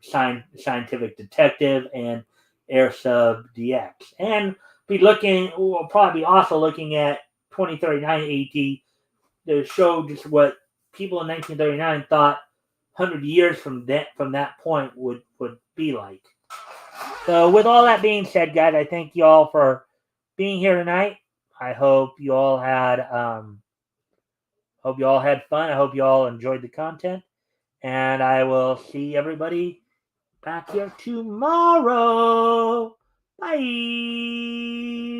Scientific Detective, and Air Sub DX. And we'll probably be also looking at 2039 AD to show just what people in 1939 thought 100 years from that point would be like. So with all that being said, guys, I thank you all for being here tonight. I hope you all had fun. I hope you all enjoyed the content, and I will see everybody back here tomorrow. Bye.